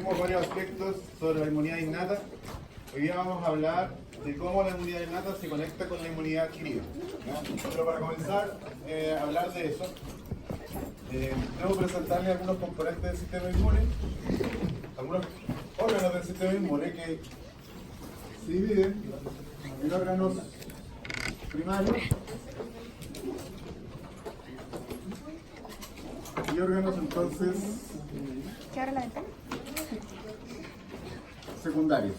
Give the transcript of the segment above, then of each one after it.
vimos varios aspectos sobre la inmunidad innata. Hoy día vamos a hablar de cómo la inmunidad innata se conecta con la inmunidad adquirida, ¿no? Pero para comenzar a hablar de eso, debo presentarles algunos componentes del sistema inmune, algunos órganos del sistema inmune que se dividen en órganos primarios y órganos entonces secundarios.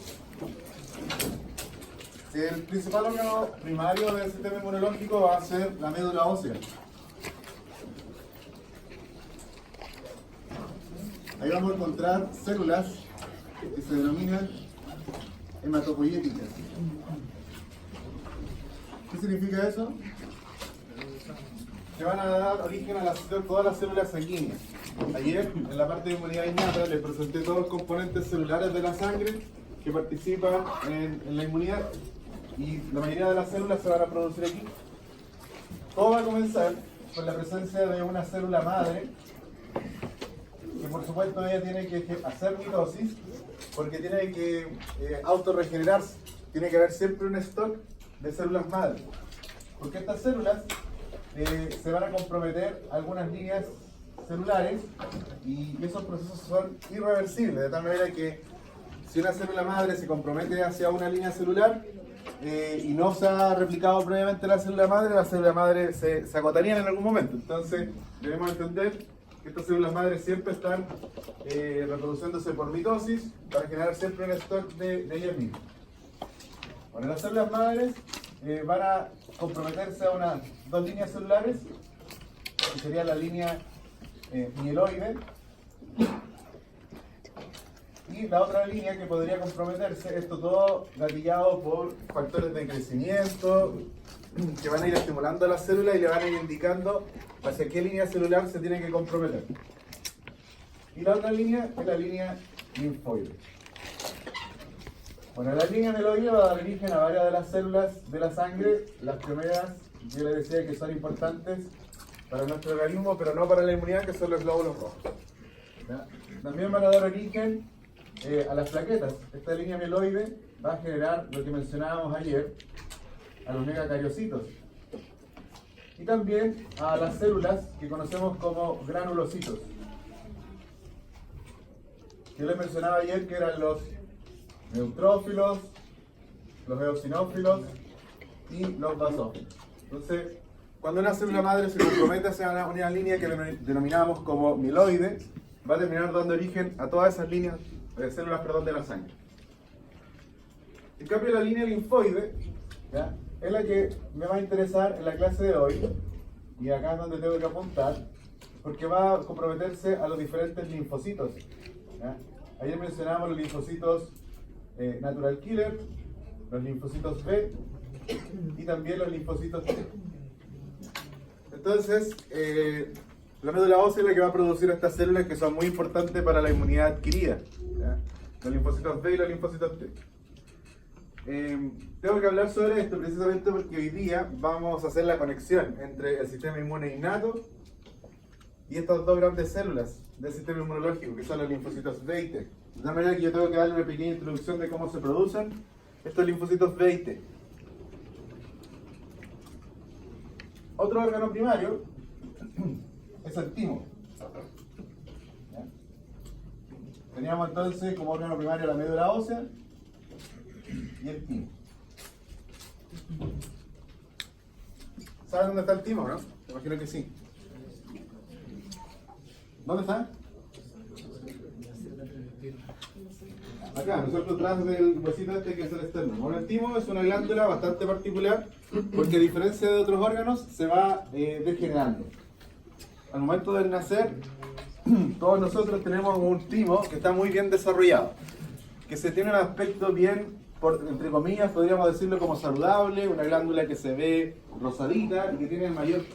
El principal órgano primario del sistema inmunológico va a ser la médula ósea. Ahí vamos a encontrar células que se denominan hematopoyéticas. ¿Qué significa eso? Que van a dar origen a todas las células sanguíneas. Ayer, en la parte de inmunidad innata, les presenté todos los componentes celulares de la sangre que participan en la inmunidad y la mayoría de las células se van a producir aquí. Todo va a comenzar con la presencia de una célula madre que por supuesto ella tiene que hacer mitosis porque tiene que autorregenerarse. Tiene que haber siempre un stock de células madre, porque estas células se van a comprometer algunas líneas celulares y esos procesos son irreversibles, de tal manera que si una célula madre se compromete hacia una línea celular y no se ha replicado previamente la célula madre se agotarían en algún momento. Entonces debemos entender que estas células madres siempre están reproduciéndose por mitosis para generar siempre un stock de ellas mismas. Bueno, las células madres van a comprometerse a dos líneas celulares, que sería la línea mieloide y la otra línea que podría comprometerse, esto todo gatillado por factores de crecimiento que van a ir estimulando a la célula y le van a ir indicando hacia qué línea celular se tiene que comprometer. Y la otra línea es la línea linfoide. Bueno, la línea mieloide va a dar origen a varias de las células de la sangre. Las primeras, yo les decía que son importantes para nuestro organismo, pero no para la inmunidad, que son los glóbulos rojos. ¿Ya? También van a dar origen a las plaquetas. Esta línea mieloide va a generar lo que mencionábamos ayer, a los megacariocitos. Y también a las células que conocemos como granulocitos. Yo les mencionaba ayer que eran los neutrófilos, los eosinófilos y los basófilos. Entonces, cuando una célula madre se compromete hacia una línea que denominamos como mieloide, va a terminar dando origen a todas esas líneas, células de la sangre. En cambio, la línea linfoide, ¿ya?, es la que me va a interesar en la clase de hoy, y acá es donde tengo que apuntar, porque va a comprometerse a los diferentes linfocitos. ¿Ya? Ayer mencionamos los linfocitos natural killer, los linfocitos B y también los linfocitos T. Entonces, la médula ósea es la que va a producir estas células que son muy importantes para la inmunidad adquirida, ¿ya? Los linfocitos B y los linfocitos T. Tengo que hablar sobre esto precisamente porque hoy día vamos a hacer la conexión entre el sistema inmune innato y estas dos grandes células del sistema inmunológico, que son los linfocitos B y T. De tal manera que yo tengo que darle una pequeña introducción de cómo se producen estos linfocitos B y T. Otro órgano primario es el timo. ¿Ya? Teníamos entonces como órgano primario la médula ósea y el timo. ¿Saben dónde está el timo, no? Me imagino que sí. ¿Dónde está? Acá, nosotros detrás del huesito este que es el esternón. Bueno, el timo es una glándula bastante particular porque a diferencia de otros órganos se va degenerando. Al momento del nacer, todos nosotros tenemos un timo que está muy bien desarrollado, que se tiene un aspecto bien, entre comillas, podríamos decirlo como saludable, una glándula que se ve rosadita y que tiene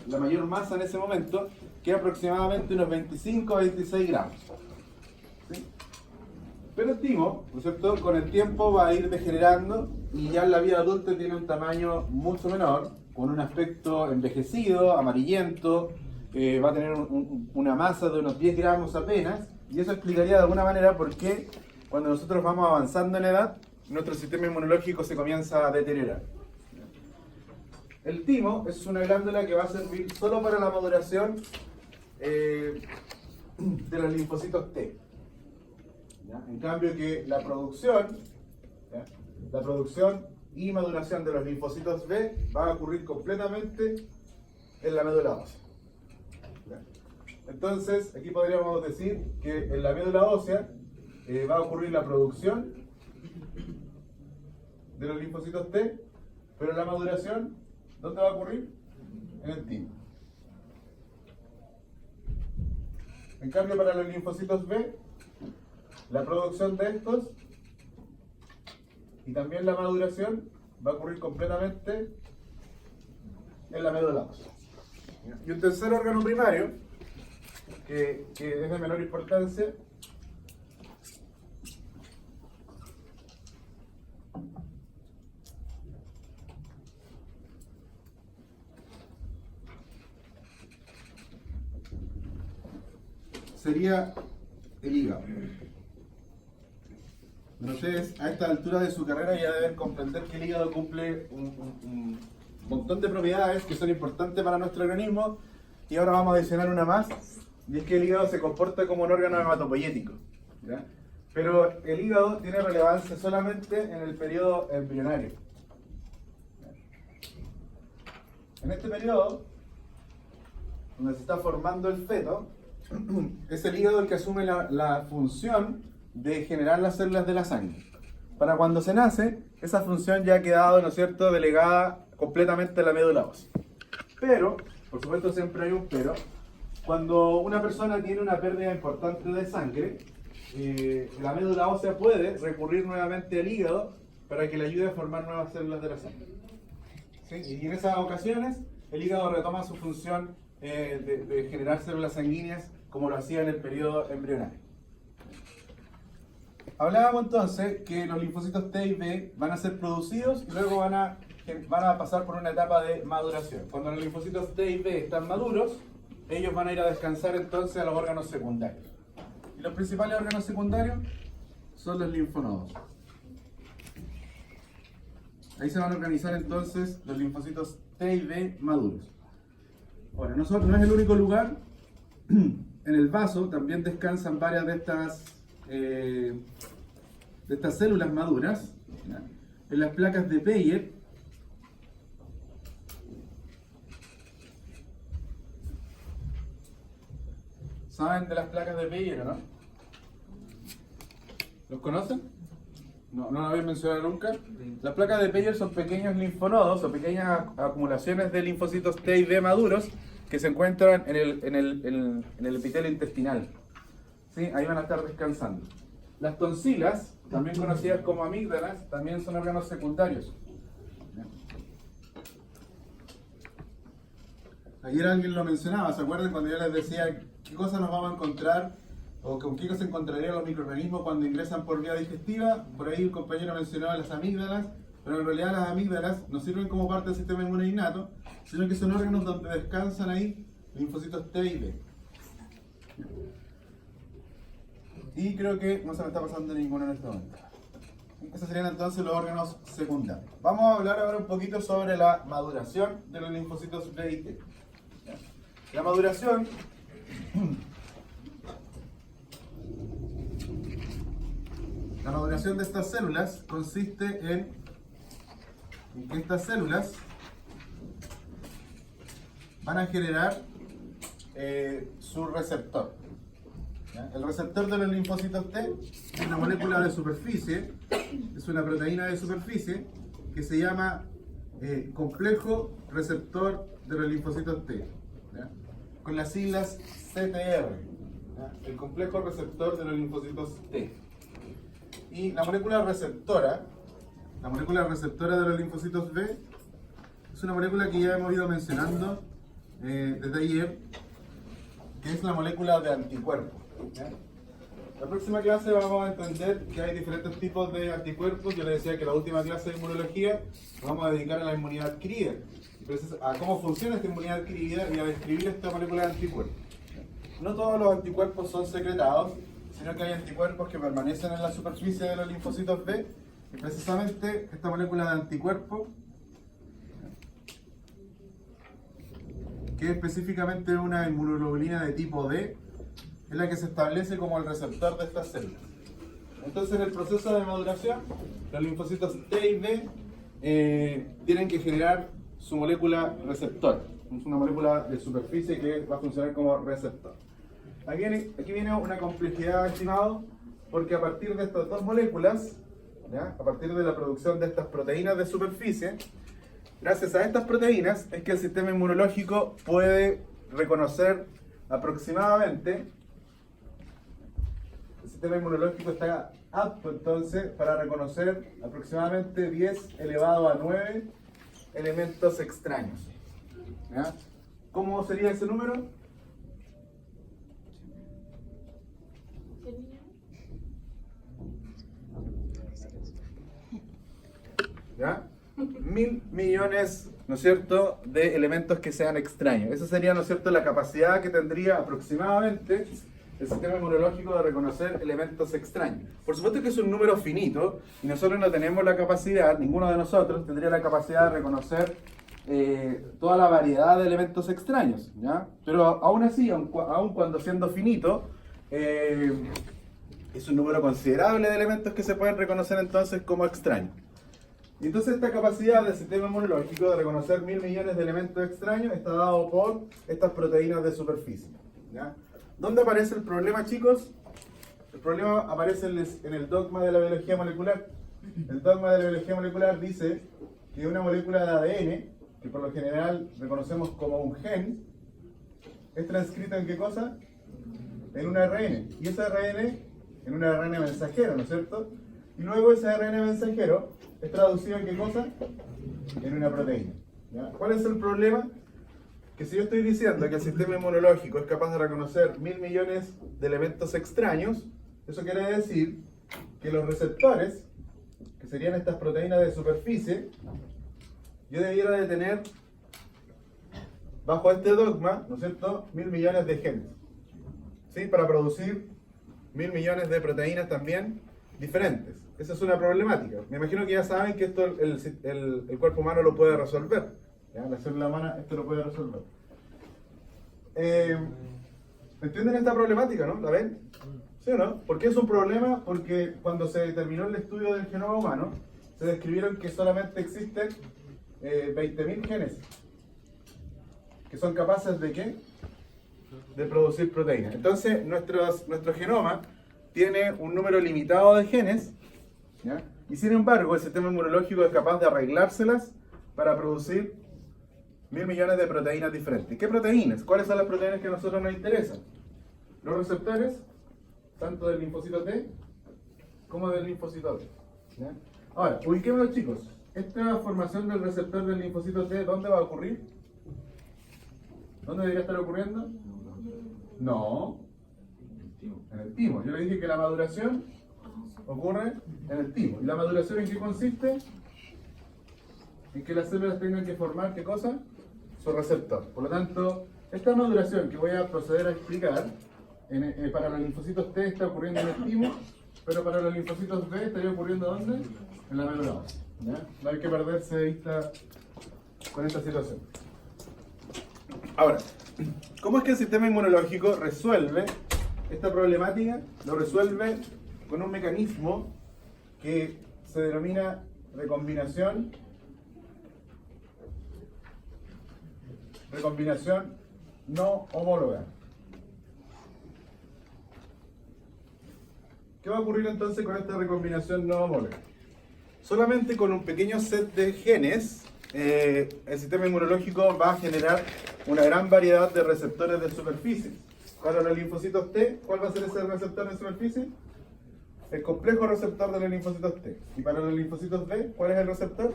la mayor masa en ese momento, que es aproximadamente unos 25 a 26 gramos. ¿Sí? Pero el timo, ¿no es cierto?, con el tiempo va a ir degenerando y ya en la vida adulta tiene un tamaño mucho menor, con un aspecto envejecido, amarillento, va a tener una masa de unos 10 gramos apenas, Y eso explicaría de alguna manera por qué cuando nosotros vamos avanzando en edad, nuestro sistema inmunológico se comienza a deteriorar. El timo es una glándula que va a servir solo para la maduración de los linfocitos T. ¿Ya? En cambio que la producción y maduración de los linfocitos B va a ocurrir completamente en la médula ósea. ¿Ya? Entonces, aquí podríamos decir que en la médula ósea va a ocurrir la producción de los linfocitos T, pero la maduración, ¿dónde va a ocurrir? En el timo. En cambio, para los linfocitos B, la producción de estos y también la maduración va a ocurrir completamente en la médula ósea. Y un tercer órgano primario, que es de menor importancia, sería el hígado. Pero ustedes a esta altura de su carrera ya deben comprender que el hígado cumple un montón de propiedades que son importantes para nuestro organismo, y ahora vamos a adicionar una más, y es que el hígado se comporta como un órgano hematopoyético, ¿ya? Pero el hígado tiene relevancia solamente en el periodo embrionario. En este periodo, donde se está formando el feto, es el hígado el que asume la función de generar las células de la sangre. Para cuando se nace, esa función ya ha quedado, ¿no es cierto?, delegada completamente a la médula ósea. Pero, por supuesto siempre hay un pero, cuando una persona tiene una pérdida importante de sangre, la médula ósea puede recurrir nuevamente al hígado para que le ayude a formar nuevas células de la sangre. ¿Sí? Y en esas ocasiones, el hígado retoma su función de generar células sanguíneas como lo hacía en el periodo embrionario. Hablábamos entonces que los linfocitos T y B van a ser producidos y luego van a pasar por una etapa de maduración. Cuando los linfocitos T y B están maduros, ellos van a ir a descansar entonces a los órganos secundarios. Y los principales órganos secundarios son los linfonodos. Ahí se van a organizar entonces los linfocitos T y B maduros. Ahora, no es el único lugar. En el vaso también descansan varias de estas células maduras, ¿ya? En las placas de Peyer, ¿saben de las placas de Peyer o no? ¿Los conocen? No lo habéis mencionado nunca. Las placas de Peyer son pequeños linfonodos o pequeñas acumulaciones de linfocitos T y B maduros que se encuentran en el epitelio intestinal. ¿Sí? Ahí van a estar descansando. Las tonsilas, también conocidas como amígdalas, también son órganos secundarios. Ayer alguien lo mencionaba, ¿se acuerdan cuando yo les decía qué cosas nos vamos a encontrar o con qué se encontrarían los microorganismos cuando ingresan por vía digestiva? Por ahí un compañero mencionaba las amígdalas, pero en realidad las amígdalas no sirven como parte del sistema inmune innato, sino que son órganos donde descansan ahí linfocitos T y B. Y creo que no se me está pasando ninguno en este momento. Esos serían entonces los órganos secundarios. Vamos a hablar ahora un poquito sobre la maduración de los linfocitos B y T. La maduración de estas células consiste en que estas células van a generar su receptor. ¿Ya? El receptor de los linfocitos T es una molécula de superficie, es una proteína de superficie que se llama complejo receptor de los linfocitos T, ¿ya? Con las siglas CTR, ¿ya? El complejo receptor de los linfocitos T. Y la molécula receptora de los linfocitos B es una molécula que ya hemos ido mencionando desde ayer, que es la molécula de anticuerpos. ¿Ya? La próxima clase vamos a entender que hay diferentes tipos de anticuerpos. Yo les decía que la última clase de inmunología nos vamos a dedicar a la inmunidad adquirida, entonces a cómo funciona esta inmunidad adquirida y a describir esta molécula de anticuerpos. No todos los anticuerpos son secretados, sino que hay anticuerpos que permanecen en la superficie de los linfocitos B, y precisamente esta molécula de anticuerpo, que es específicamente una inmunoglobulina de tipo D, es la que se establece como el receptor de estas células. Entonces, en el proceso de maduración, los linfocitos T y B tienen que generar su molécula receptor. Es una molécula de superficie que va a funcionar como receptor. Aquí viene una complejidad, estimado, porque a partir de estas dos moléculas, ¿ya? A partir de la producción de estas proteínas de superficie, gracias a estas proteínas es que el sistema inmunológico puede reconocer aproximadamente. El sistema inmunológico está apto entonces para reconocer aproximadamente 10 elevado a 9 elementos extraños. ¿Ya? ¿Cómo sería ese número? ¿Ya? 1000 millones, ¿no es cierto?, de elementos que sean extraños. Esa sería, ¿no es cierto?, la capacidad que tendría aproximadamente el sistema inmunológico de reconocer elementos extraños. Por supuesto que es un número finito y nosotros no tenemos la capacidad, ninguno de nosotros tendría la capacidad de reconocer toda la variedad de elementos extraños, ¿ya? Pero aún así, aun cuando siendo finito, es un número considerable de elementos que se pueden reconocer entonces como extraños. Y entonces esta capacidad del sistema inmunológico de reconocer 1000 millones de elementos extraños está dado por estas proteínas de superficie, ¿ya? ¿Dónde aparece el problema, chicos? El problema aparece en el dogma de la biología molecular. El dogma de la biología molecular dice que una molécula de ADN, que por lo general reconocemos como un gen, es transcrita ¿en qué cosa? En un ARN. Y ese ARN en un ARN mensajero, ¿no es cierto? Y luego ese ARN mensajero es traducido ¿en qué cosa? En una proteína, ¿ya? ¿Cuál es el problema? Que si yo estoy diciendo que el sistema inmunológico es capaz de reconocer 1000 millones de elementos extraños, eso quiere decir que los receptores, que serían estas proteínas de superficie, yo debiera de tener, bajo este dogma, ¿no es cierto?, 1000 millones de genes, ¿sí?, para producir 1000 millones de proteínas también diferentes. Esa es una problemática. Me imagino que ya saben que esto el cuerpo humano lo puede resolver. ¿Ya? La célula humana esto lo puede resolver. ¿Entienden esta problemática, no? ¿La ven? ¿Sí o no? ¿Por qué es un problema? Porque cuando se determinó el estudio del genoma humano, se describieron que solamente existen 20.000 genes que son capaces de ¿qué? De producir proteínas. Entonces, nuestro genoma tiene un número limitado de genes, ¿ya? Y sin embargo, el sistema inmunológico es capaz de arreglárselas para producir 1000 millones de proteínas diferentes. ¿Qué proteínas? ¿Cuáles son las proteínas que a nosotros nos interesan? Los receptores, tanto del linfocito T como del linfocito B, ¿ya? Ahora, ubiquémonos, chicos. Esta formación del receptor del linfocito T, ¿dónde va a ocurrir? ¿Dónde debería estar ocurriendo? No, en el timo. Yo le dije que la maduración ocurre en el timo. ¿Y la maduración en qué consiste? En que las células tengan que formar, ¿qué cosa? Su receptor. Por lo tanto, esta maduración que voy a proceder a explicar, para los linfocitos T está ocurriendo en el timo, pero para los linfocitos B estaría ocurriendo ¿dónde? En la médula ósea, ¿ya? No hay que perderse de vista con esta situación. Ahora, ¿cómo es que el sistema inmunológico resuelve esta problemática? Lo resuelve con un mecanismo que se denomina recombinación no homóloga. ¿Qué va a ocurrir entonces con esta recombinación no homóloga? Solamente con un pequeño set de genes, el sistema inmunológico va a generar una gran variedad de receptores de superficie. Para los linfocitos T, ¿cuál va a ser ese receptor de superficie? El complejo receptor de los linfocitos T. Y para los linfocitos B, ¿cuál es el receptor?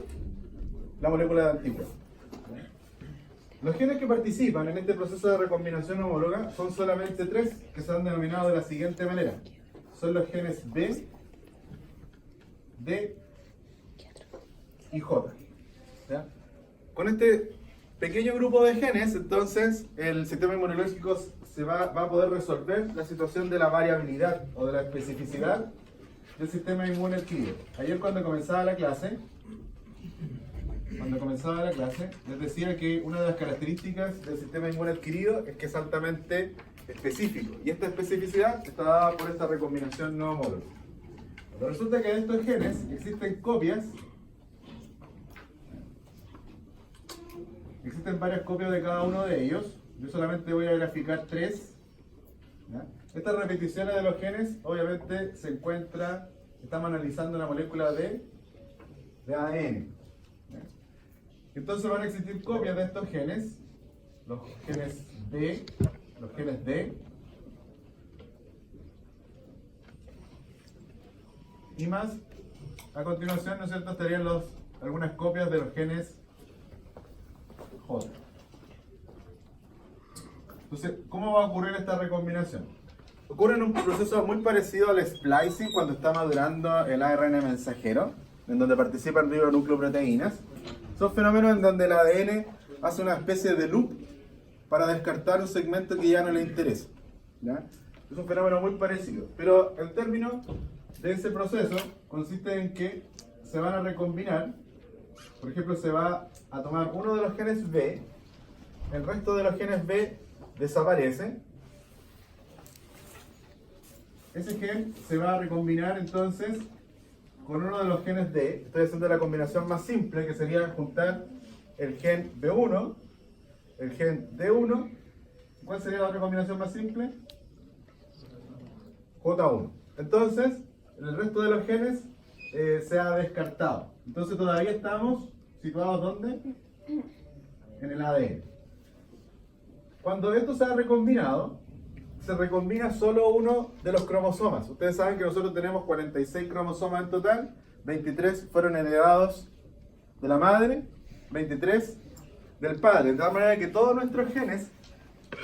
La molécula de antígeno. Los genes que participan en este proceso de recombinación homóloga son solamente 3, que se han denominado de la siguiente manera. Son los genes B, D y J. ¿Ya? Con este pequeño grupo de genes, entonces, el sistema inmunológico va a poder resolver la situación de la variabilidad o de la especificidad del sistema inmune adquirido. Ayer cuando comenzaba la clase, les decía que una de las características del sistema inmune adquirido es que es altamente específico. Y esta especificidad está dada por esta recombinación no homológica. Pero resulta que de estos genes existen copias. Existen varias copias de cada uno de ellos. Yo solamente voy a graficar 3. ¿Ya? Estas repeticiones de los genes, obviamente, estamos analizando la molécula de ADN. ¿Ya? Entonces van a existir copias de estos genes, los genes B, los genes D, y más, a continuación, ¿no es cierto?, estarían algunas copias de los genes J. Entonces, ¿cómo va a ocurrir esta recombinación? Ocurre en un proceso muy parecido al splicing cuando está madurando el ARN mensajero, en donde participan ribonucleoproteínas. Son fenómenos en donde el ADN hace una especie de loop para descartar un segmento que ya no le interesa. ¿Ya? Es un fenómeno muy parecido, pero el término de ese proceso consiste en que se van a recombinar. Por ejemplo, se va a tomar uno de los genes B, el resto de los genes B desaparece. Ese gen se va a recombinar entonces con uno de los genes D. Estoy haciendo la combinación más simple, que sería juntar el gen B1, el gen D1. ¿Cuál sería la otra combinación más simple? J1. Entonces, el resto de los genes se ha descartado. Entonces todavía estamos situados ¿dónde? En el ADN. Cuando esto se ha recombinado, se recombina solo uno de los cromosomas. Ustedes saben que nosotros tenemos 46 cromosomas en total, 23 fueron heredados de la madre, 23 del padre, de tal manera que todos nuestros genes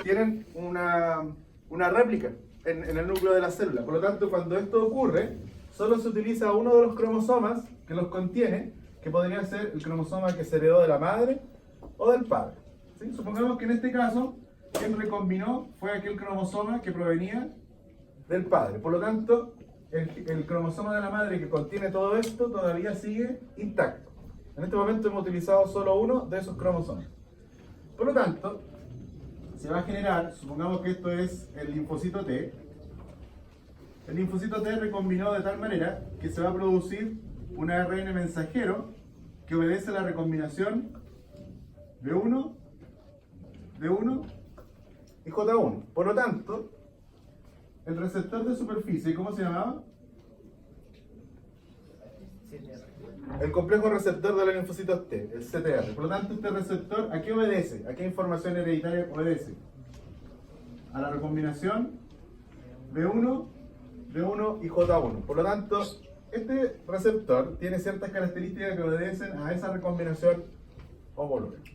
tienen una réplica en el núcleo de la célula. Por lo tanto, cuando esto ocurre, solo se utiliza uno de los cromosomas que los contiene, que podría ser el cromosoma que se heredó de la madre o del padre. ¿Sí? Supongamos que en este caso, quien recombinó fue aquel cromosoma que provenía del padre. Por lo tanto, el cromosoma de la madre que contiene todo esto todavía sigue intacto. En este momento hemos utilizado solo uno de esos cromosomas. Por lo tanto, se va a generar, supongamos que esto es el linfocito T. El linfocito T recombinó de tal manera que se va a producir un ARN mensajero que obedece a la recombinación B1, D1 y J1. Por lo tanto, el receptor de superficie, ¿cómo se llamaba? El complejo receptor de los linfocitos T, el CTR. Por lo tanto, este receptor, ¿a qué obedece? ¿A qué información hereditaria obedece? A la recombinación B1, D1 y J1. Por lo tanto, este receptor tiene ciertas características que obedecen a esa recombinación homológica.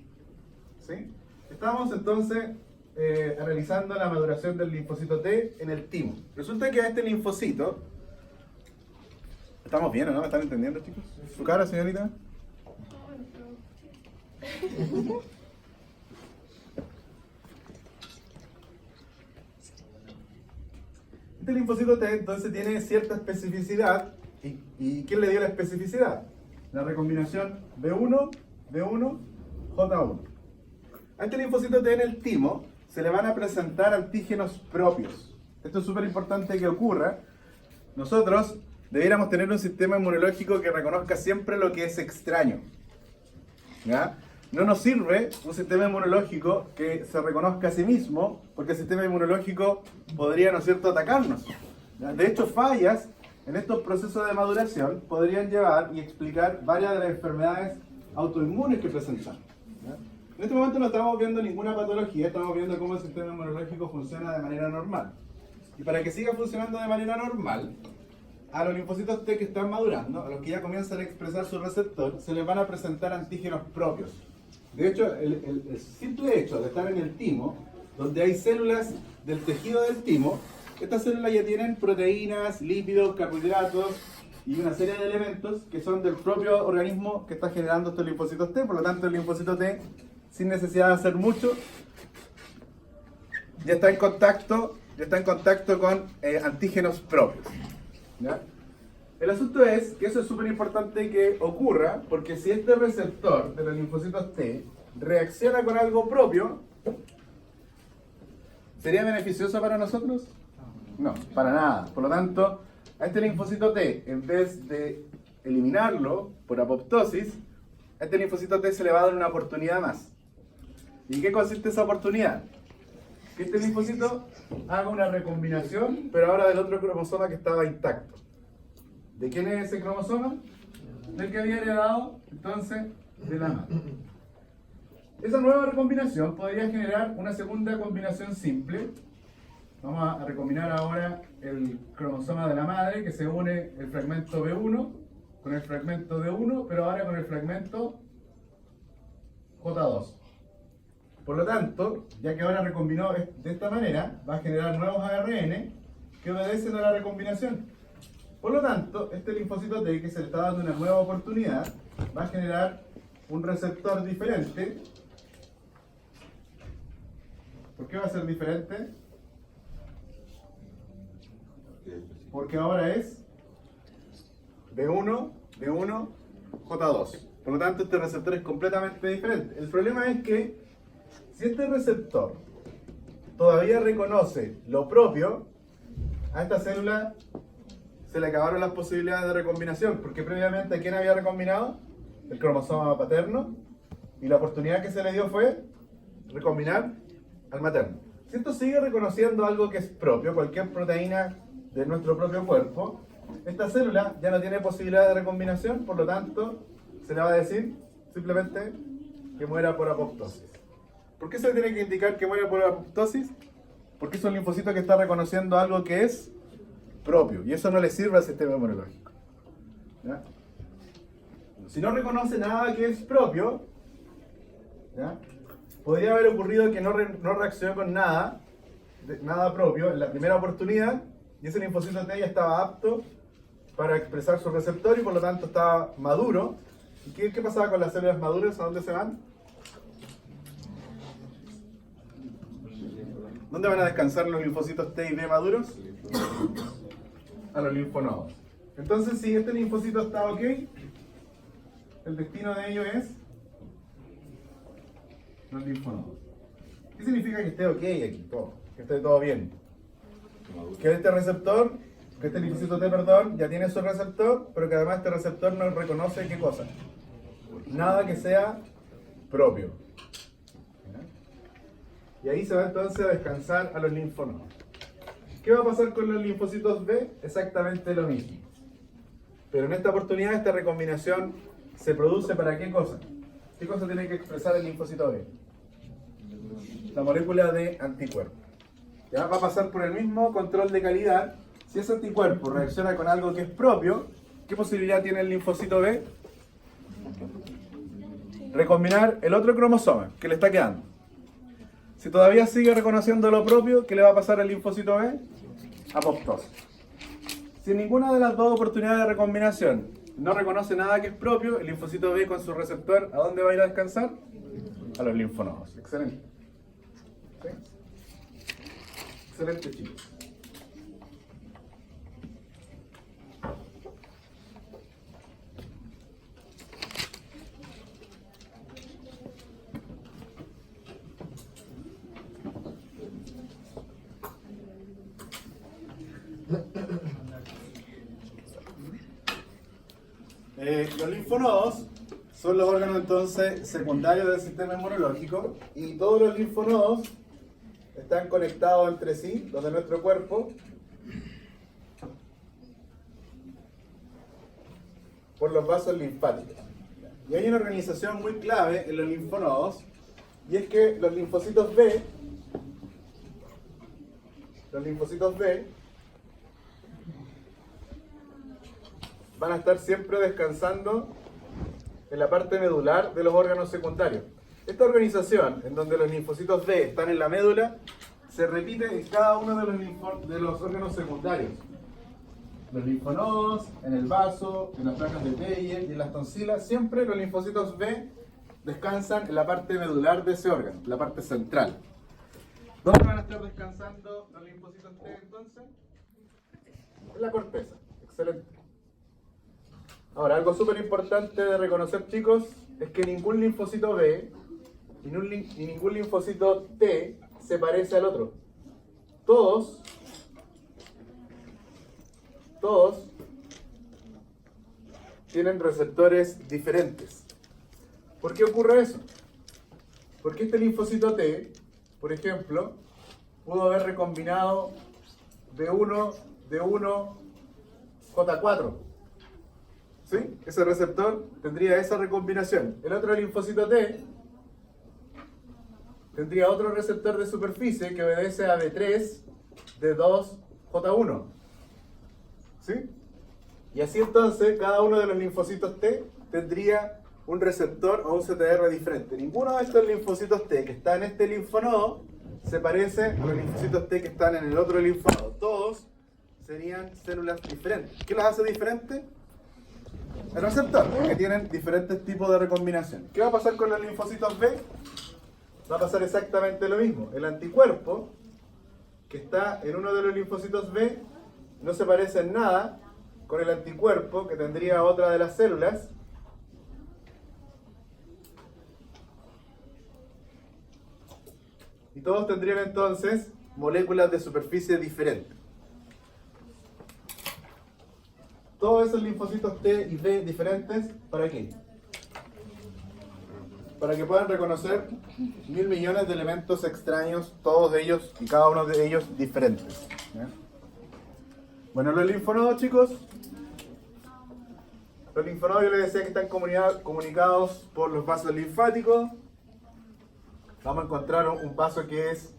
¿Sí? Estamos entonces analizando la maduración del linfocito T en el timo. Resulta que a este linfocito, ¿estamos bien o no? ¿Me están entendiendo, chicos? ¿Su cara, señorita? Este linfocito T entonces tiene cierta especificidad. ¿Y quién le dio la especificidad? La recombinación B1, D1, J1. A este linfocito T en el timo se le van a presentar antígenos propios. Esto es súper importante que ocurra. Nosotros debiéramos tener un sistema inmunológico que reconozca siempre lo que es extraño. ¿Ya? No nos sirve un sistema inmunológico que se reconozca a sí mismo, porque el sistema inmunológico podría, ¿no es cierto?, atacarnos. ¿Ya? De hecho, fallas en estos procesos de maduración podrían llevar y explicar varias de las enfermedades autoinmunes que presentamos. ¿Ya? En este momento no estamos viendo ninguna patología, estamos viendo cómo el sistema inmunológico funciona de manera normal. Y para que siga funcionando de manera normal, a los linfocitos T que están madurando, a los que ya comienzan a expresar su receptor, se les van a presentar antígenos propios. De hecho, el simple hecho de estar en el timo, donde hay células del tejido del timo, estas células ya tienen proteínas, lípidos, carbohidratos y una serie de elementos que son del propio organismo que está generando estos linfocitos T. Por lo tanto, el linfocito T, sin necesidad de hacer mucho, ya está en contacto con antígenos propios. ¿Ya? El asunto es que eso es súper importante que ocurra, porque si este receptor de los linfocitos T reacciona con algo propio, ¿sería beneficioso para nosotros? No, para nada. Por lo tanto, a este linfocito T, en vez de eliminarlo por apoptosis, a este linfocito T se le va a dar una oportunidad más. ¿Y en qué consiste esa oportunidad? Que este linfocito haga una recombinación, pero ahora del otro cromosoma que estaba intacto. ¿De quién es ese cromosoma? Del que había heredado, entonces, de la madre. Esa nueva recombinación podría generar una segunda combinación simple. Vamos a recombinar ahora el cromosoma de la madre, que se une el fragmento B1 con el fragmento D1, pero ahora con el fragmento J2. Por lo tanto, ya que ahora recombinó de esta manera, va a generar nuevos ARN que obedecen a la recombinación. Por lo tanto, este linfocito T, que se le está dando una nueva oportunidad, va a generar un receptor diferente. ¿Por qué va a ser diferente? Porque ahora es B1, J2. Por lo tanto, este receptor es completamente diferente. El problema es que si este receptor todavía reconoce lo propio, a esta célula se le acabaron las posibilidades de recombinación, porque previamente ¿a quién había recombinado? El cromosoma paterno, y la oportunidad que se le dio fue recombinar al materno. Si esto sigue reconociendo algo que es propio, cualquier proteína de nuestro propio cuerpo, esta célula ya no tiene posibilidad de recombinación, por lo tanto se le va a decir simplemente que muera por apoptosis. ¿Por qué se le tiene que indicar que muera por apoptosis? Porque es un linfocito que está reconociendo algo que es propio, y eso no le sirve al sistema inmunológico. ¿Ya? Si no reconoce nada que es propio, ¿ya? Podría haber ocurrido que no reaccionó con nada propio en la primera oportunidad, y ese linfocito T ya estaba apto para expresar su receptor y por lo tanto estaba maduro. ¿Y qué pasaba con las células maduras? ¿A dónde se van? ¿Dónde van a descansar los linfocitos T y B maduros? A los linfonodos. Entonces, si este linfocito está ok, el destino de ellos es los linfonodos. ¿Qué significa que esté ok aquí? Todo, que esté todo bien. Que este receptor, que este linfocito T, perdón, ya tiene su receptor, pero que además este receptor no reconoce qué cosa. Nada que sea propio. Y ahí se va entonces a descansar a los linfonodos. ¿Qué va a pasar con los linfocitos B? Exactamente lo mismo. Pero en esta oportunidad esta recombinación se produce ¿para qué cosa? ¿Qué cosa tiene que expresar el linfocito B? La molécula de anticuerpo. Ya va a pasar por el mismo control de calidad. Si ese anticuerpo reacciona con algo que es propio, ¿qué posibilidad tiene el linfocito B? Recombinar el otro cromosoma que le está quedando. Si todavía sigue reconociendo lo propio, ¿qué le va a pasar al linfocito B? Apoptosis. Si ninguna de las dos oportunidades de recombinación no reconoce nada que es propio, el linfocito B con su receptor, ¿a dónde va a ir a descansar? A los linfonodos. Excelente. ¿Sí? Excelente, chicos. Los linfonodos son los órganos entonces secundarios del sistema inmunológico y todos los linfonodos están conectados entre sí, los de nuestro cuerpo, por los vasos linfáticos. Y hay una organización muy clave en los linfonodos y es que los linfocitos B van a estar siempre descansando en la parte medular de los órganos secundarios. Esta organización, en donde los linfocitos B están en la médula, se repite en cada uno de los órganos secundarios. Los linfonodos, en el vaso, en las placas de Peyer y en las tonsilas, siempre los linfocitos B descansan en la parte medular de ese órgano, la parte central. ¿Dónde van a estar descansando los linfocitos T entonces? En la corteza. Excelente. Ahora, algo súper importante de reconocer, chicos, es que ningún linfocito B y ningún linfocito T se parece al otro. Todos tienen receptores diferentes. ¿Por qué ocurre eso? Porque este linfocito T, por ejemplo, pudo haber recombinado B1, D1, J4. ¿Sí? Ese receptor tendría esa recombinación. El otro linfocito T tendría otro receptor de superficie que obedece a B3, D2, J1. ¿Sí? Y así entonces cada uno de los linfocitos T tendría un receptor o un CTR diferente. Ninguno de estos linfocitos T que está en este linfonodo se parece a los linfocitos T que están en el otro linfonodo. Todos serían células diferentes. ¿Qué las hace diferentes? El receptor, que tienen diferentes tipos de recombinación. ¿Qué va a pasar con los linfocitos B? Va a pasar exactamente lo mismo. El anticuerpo que está en uno de los linfocitos B no se parece en nada con el anticuerpo que tendría otra de las células. Y todos tendrían entonces moléculas de superficie diferentes. Todos esos linfocitos T y B diferentes, ¿para qué? Para que puedan reconocer 1000 millones de elementos extraños, todos de ellos y cada uno de ellos diferentes. ¿Ya? Bueno, los linfonodos, chicos. Los linfonodos yo les decía que están comunicados por los vasos linfáticos. Vamos a encontrar un vaso que es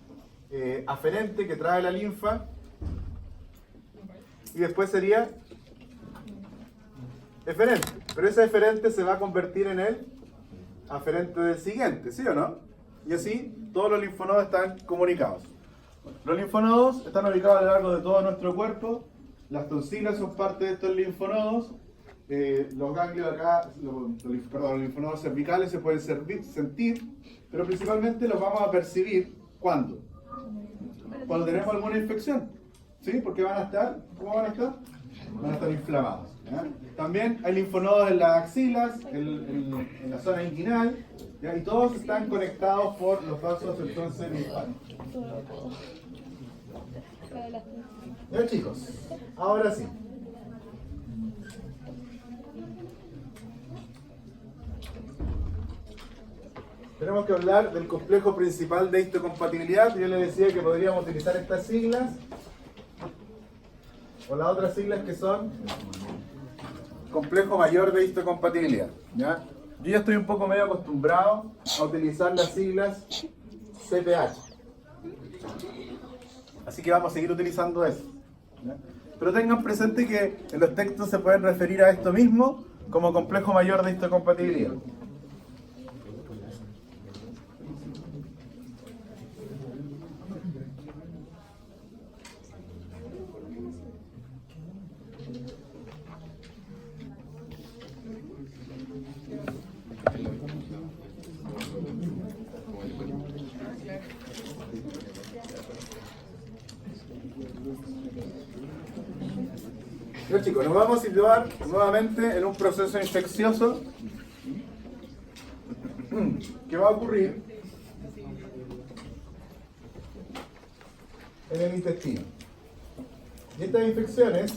aferente, que trae la linfa. Y después sería eferente. Pero ese eferente se va a convertir en el aferente del siguiente, ¿sí o no? Y así todos los linfonodos están comunicados. Los linfonodos están ubicados a lo largo de todo nuestro cuerpo. Las tonsilas son parte de estos linfonodos. Los ganglios acá, los linfonodos cervicales se pueden sentir, pero principalmente los vamos a percibir ¿cuándo? Cuando tenemos alguna infección, ¿sí? Porque van a estar, ¿cómo van a estar? Van a estar inflamados. ¿Ya? También hay linfonodos en las axilas, en la zona inguinal, ¿ya? Y todos están conectados por los vasos entonces linfáticos. Ya, chicos, ahora sí. Tenemos que hablar del complejo principal de histocompatibilidad. Yo les decía que podríamos utilizar estas siglas o las otras siglas que son complejo mayor de histocompatibilidad. ¿Ya? Yo ya estoy un poco medio acostumbrado a utilizar las siglas CPH. Así que vamos a seguir utilizando eso. ¿Ya? Pero tengan presente que en los textos se pueden referir a esto mismo como complejo mayor de histocompatibilidad. Pero chicos, nos vamos a situar nuevamente en un proceso infeccioso que va a ocurrir en el intestino. Y estas infecciones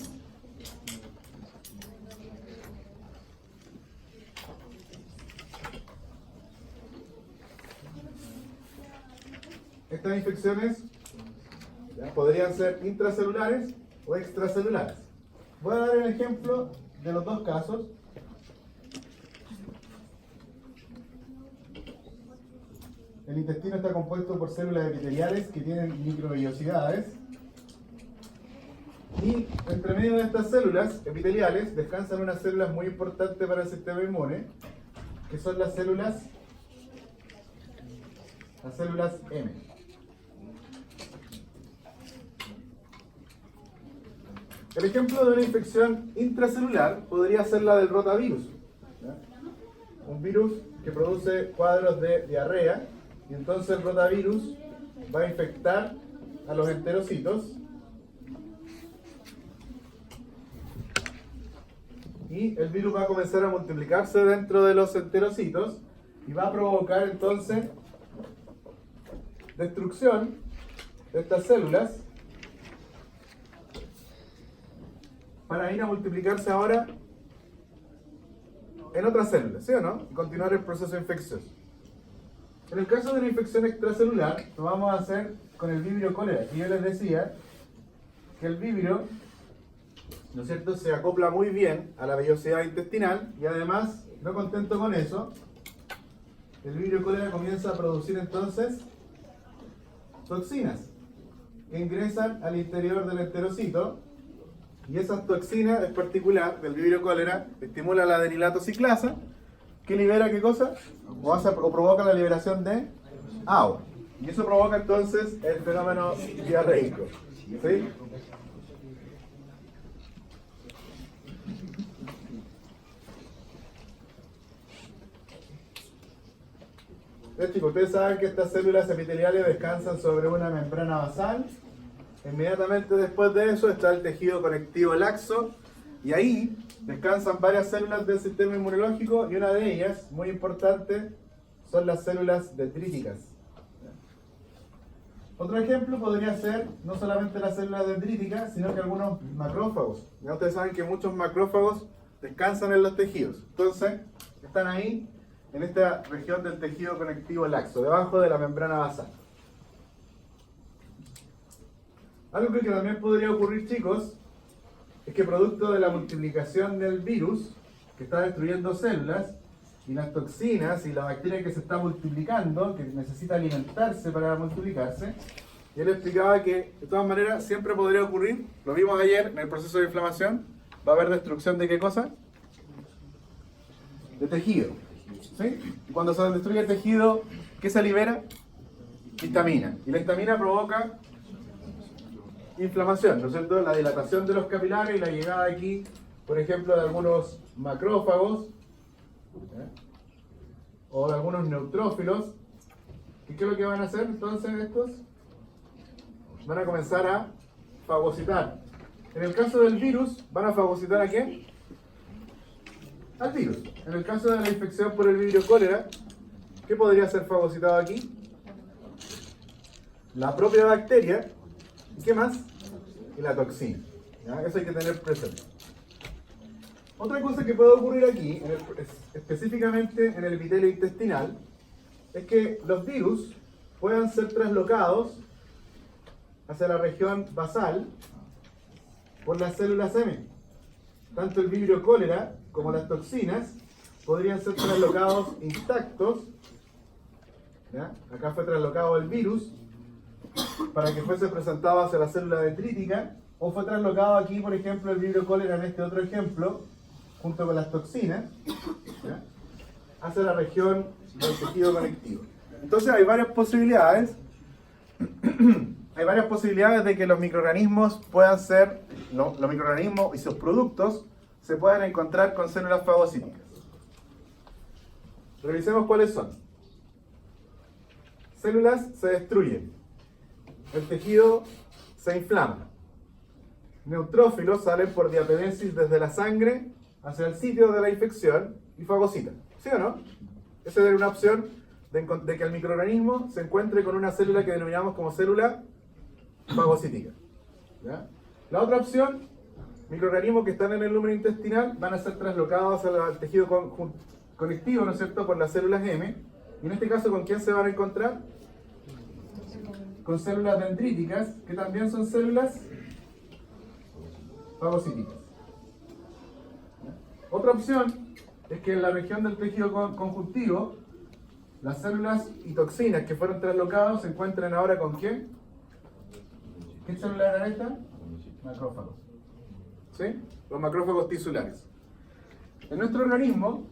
¿ya? Podrían ser intracelulares o extracelulares. Voy a dar el ejemplo de los dos casos. El intestino está compuesto por células epiteliales que tienen microvellosidades. Y entre medio de estas células epiteliales descansan unas células muy importantes para el sistema inmune, que son las células M. El ejemplo de una infección intracelular podría ser la del rotavirus, ¿ya? Un virus que produce cuadros de diarrea, y entonces el rotavirus va a infectar a los enterocitos y el virus va a comenzar a multiplicarse dentro de los enterocitos y va a provocar entonces destrucción de estas células para ir a multiplicarse ahora en otras células, ¿sí o no? Y continuar el proceso infeccioso. En el caso de una infección extracelular, lo vamos a hacer con el Vibrio cólera, que yo les decía que el Vibrio, ¿no es cierto?, se acopla muy bien a la vellosidad intestinal y además, no contento con eso, el Vibrio cólera comienza a producir entonces toxinas que ingresan al interior del enterocito y esas toxinas en particular del Vibrio cólera estimulan la adenilato ciclasa que libera ¿qué cosa? O provoca la liberación de agua y eso provoca entonces el fenómeno diarreico, ¿sí? Chicos, ustedes saben que estas células epiteliales descansan sobre una membrana basal. Inmediatamente después de eso está el tejido conectivo laxo y ahí descansan varias células del sistema inmunológico y una de ellas, muy importante, son las células dendríticas. Otro ejemplo podría ser no solamente las células dendríticas, sino que algunos macrófagos. Ya ustedes saben que muchos macrófagos descansan en los tejidos. Entonces, están ahí en esta región del tejido conectivo laxo, debajo de la membrana basal. Algo que también podría ocurrir, chicos, es que producto de la multiplicación del virus, que está destruyendo células, y las toxinas y la bacteria que se está multiplicando, que necesita alimentarse para multiplicarse, y él explicaba que de todas maneras siempre podría ocurrir, lo vimos ayer en el proceso de inflamación, va a haber destrucción de ¿qué cosa? De tejido. ¿Sí? Y cuando se destruye el tejido, ¿qué se libera? Histamina. Y la histamina provoca inflamación, ¿no es cierto? La dilatación de los capilares y la llegada aquí, por ejemplo, de algunos macrófagos o de algunos neutrófilos. ¿Y qué es lo que van a hacer entonces estos? Van a comenzar a fagocitar. En el caso del virus, ¿van a fagocitar a quién? Al virus. En el caso de la infección por el Vibrio cólera, ¿qué podría ser fagocitado aquí? La propia bacteria. ¿Y qué más? Y la toxina. ¿Ya? Eso hay que tener presente. Otra cosa que puede ocurrir aquí, específicamente en el epitelio intestinal, es que los virus puedan ser traslocados hacia la región basal por las células M. Tanto el Vibrio cólera como las toxinas podrían ser traslocados intactos. ¿Ya? Acá fue traslocado el virus para que fuese presentado hacia la célula dendrítica, o fue traslocado aquí, por ejemplo, el Vibrio cólera en este otro ejemplo, junto con las toxinas, ¿ya? Hacia la región del tejido conectivo. Entonces hay varias posibilidades. Hay varias posibilidades de que los microorganismos puedan ser, los microorganismos y sus productos se puedan encontrar con células fagocíticas. Revisemos cuáles son. Células se destruyen. El tejido se inflama. Neutrófilos salen por diapedesis desde la sangre hacia el sitio de la infección y fagocitan. ¿Sí o no? Esa es una opción de que el microorganismo se encuentre con una célula que denominamos como célula fagocítica. ¿Ya? La otra opción, microorganismos que están en el lumen intestinal van a ser traslocados al tejido conectivo, ¿no es cierto?, por las células M. Y en este caso, ¿con quién se van a encontrar? Con células dendríticas, que también son células fagocíticas. Otra opción es que en la región del tejido conjuntivo, las células y toxinas que fueron traslocados se encuentren ahora ¿con quién? ¿Qué célula era esta? Macrófagos. ¿Sí? Los macrófagos tisulares. En nuestro organismo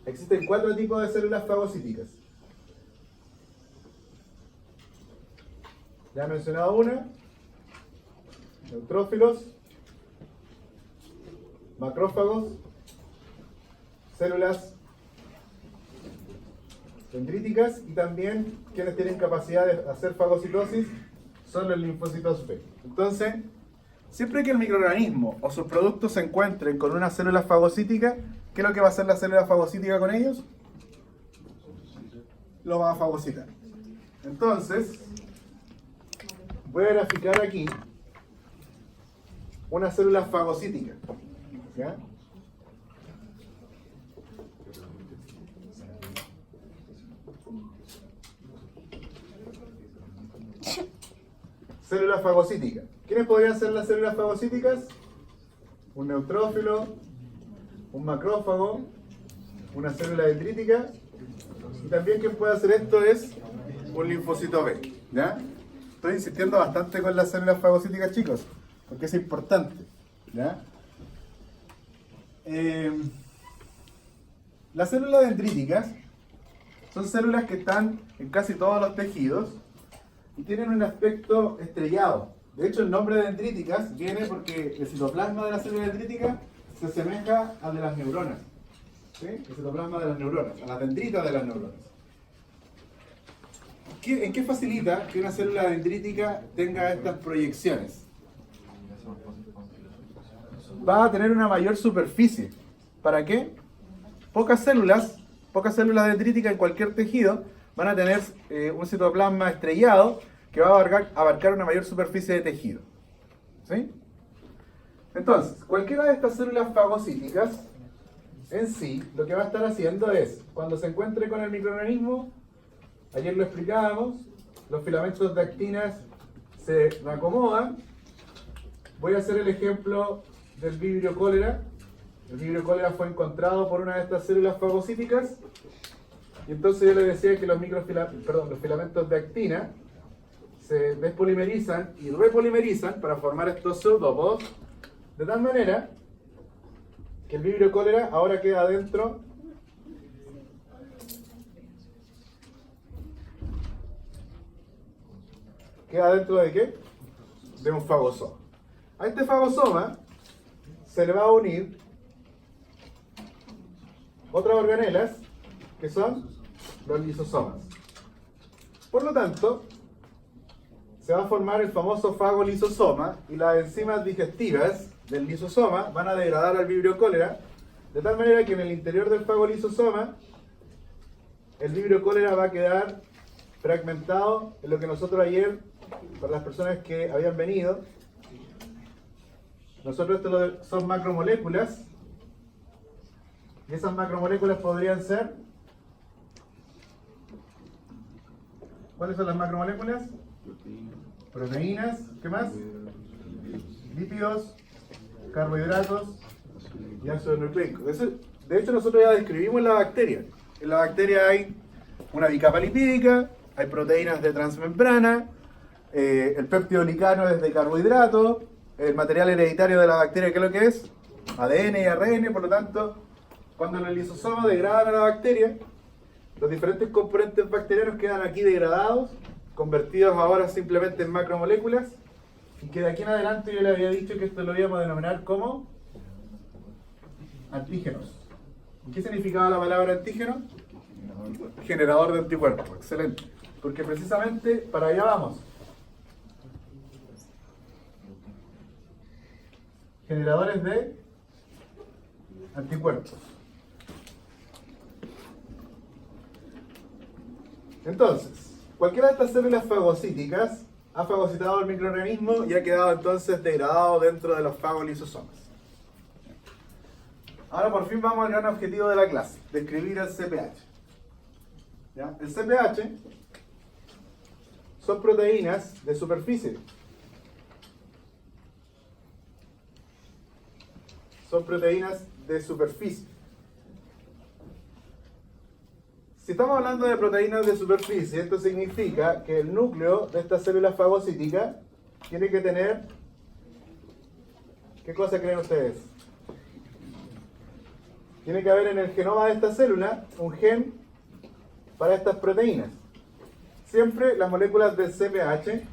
existen 4 tipos de células fagocíticas. Ya he mencionado una: neutrófilos, macrófagos, células dendríticas, y también quienes tienen capacidad de hacer fagocitosis son los linfocitos B. Entonces, siempre que el microorganismo o sus productos se encuentren con una célula fagocítica, ¿qué es lo que va a hacer la célula fagocítica con ellos? Lo va a fagocitar. Entonces, voy a graficar aquí una célula fagocítica. ¿Ya? Célula fagocítica. ¿Quiénes podrían ser las células fagocíticas? Un neutrófilo, un macrófago, una célula dendrítica, y también quien puede hacer esto es un linfocito B. ¿Ya? Estoy insistiendo bastante con las células fagocíticas, chicos, porque es importante. ¿Ya? Las células dendríticas son células que están en casi todos los tejidos y tienen un aspecto estrellado. De hecho, el nombre de dendríticas viene porque el citoplasma de la célula dendrítica se asemeja al de las neuronas. ¿Sí? El citoplasma de las neuronas, a las dendritas de las neuronas. ¿En qué facilita que una célula dendrítica tenga estas proyecciones? Va a tener una mayor superficie. ¿Para qué? Pocas células dendríticas en cualquier tejido van a tener un citoplasma estrellado que va a abarcar una mayor superficie de tejido. ¿Sí? Entonces, cualquiera de estas células fagocíticas en sí, lo que va a estar haciendo es, cuando se encuentre con el microorganismo, ayer lo explicábamos, los filamentos de actinas se reacomodan. Voy a hacer el ejemplo del Vibrio cholera. El Vibrio cholera fue encontrado por una de estas células fagocíticas, y entonces yo les decía que los filamentos de actina se despolimerizan y repolimerizan para formar estos pseudópodos, de tal manera que el Vibrio cholera ahora queda dentro de ¿qué? De un fagosoma. A este fagosoma se le va a unir otras organelas que son los lisosomas. Por lo tanto, se va a formar el famoso fagolisosoma, y las enzimas digestivas del lisosoma van a degradar al Vibrio cholera, de tal manera que en el interior del fagolisosoma el Vibrio cholera va a quedar fragmentado en lo que nosotros ayer, para las personas que habían venido, nosotros son macromoléculas, y esas macromoléculas podrían ser, ¿cuáles son las macromoléculas? Proteínas, ¿qué más? Lípidos, carbohidratos y ácidos nucleicos. De hecho, nosotros ya describimos la bacteria. En la bacteria hay una bicapa lipídica, hay proteínas de transmembrana, el peptidoglicano es de carbohidratos, el material hereditario de la bacteria, ¿qué es lo que es? ADN y ARN. Por lo tanto, cuando los lisosomas degradan a la bacteria, los diferentes componentes bacterianos quedan aquí degradados, convertidos ahora simplemente en macromoléculas, y que de aquí en adelante yo le había dicho que esto lo íbamos a denominar como antígenos. ¿Qué significaba la palabra antígeno? Generador de anticuerpos. Excelente. Porque precisamente para allá vamos. Generadores de anticuerpos. Entonces, cualquiera de estas células fagocíticas ha fagocitado el microorganismo y ha quedado entonces degradado dentro de los fagolisosomas. Ahora por fin vamos al gran objetivo de la clase, describir el CPH. ¿Ya? El CPH son proteínas de superficie. Son proteínas de superficie. Si estamos hablando de proteínas de superficie, esto significa que el núcleo de esta célula fagocítica tiene que tener... ¿Qué cosa creen ustedes? Tiene que haber en el genoma de esta célula un gen para estas proteínas. Siempre las moléculas del CPH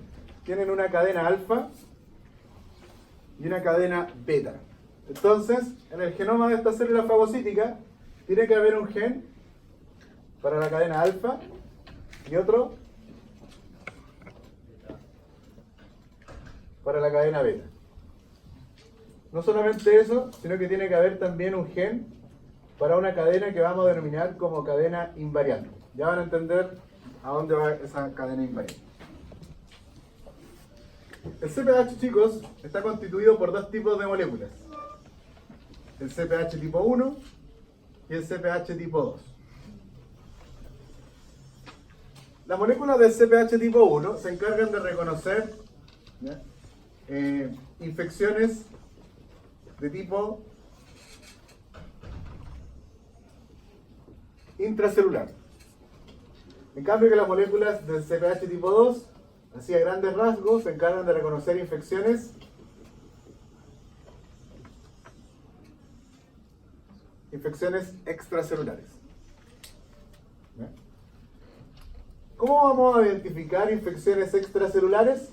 tienen una cadena alfa y una cadena beta. Entonces, en el genoma de esta célula fagocítica tiene que haber un gen para la cadena alfa y otro para la cadena beta. No solamente eso, sino que tiene que haber también un gen para una cadena que vamos a denominar como cadena invariante. Ya van a entender a dónde va esa cadena invariante. El CPH, chicos, está constituido por dos tipos de moléculas. El CPH tipo 1 y el CPH tipo 2. Las moléculas del CPH tipo 1 se encargan de reconocer infecciones de tipo intracelular. En cambio que las moléculas del CPH tipo 2, así a grandes rasgos, se encargan de reconocer infecciones extracelulares. ¿Cómo vamos a identificar infecciones extracelulares?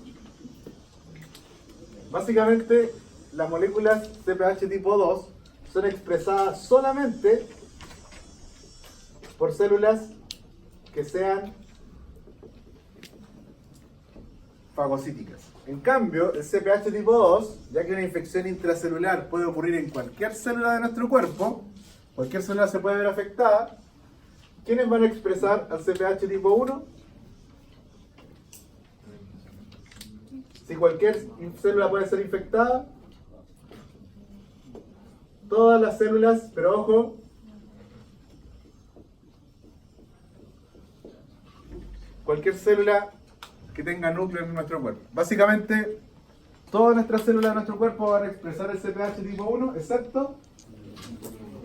Básicamente, las moléculas CPH tipo 2 son expresadas solamente por células que sean fagocíticas. En cambio, el CPH tipo 2, ya que una infección intracelular puede ocurrir en cualquier célula de nuestro cuerpo, cualquier célula se puede ver afectada, ¿quiénes van a expresar al CPH tipo 1? Si cualquier célula puede ser infectada, todas las células, pero ojo, cualquier célula que tenga núcleo en nuestro cuerpo. Básicamente, todas nuestras células de nuestro cuerpo van a expresar el CPH tipo 1, excepto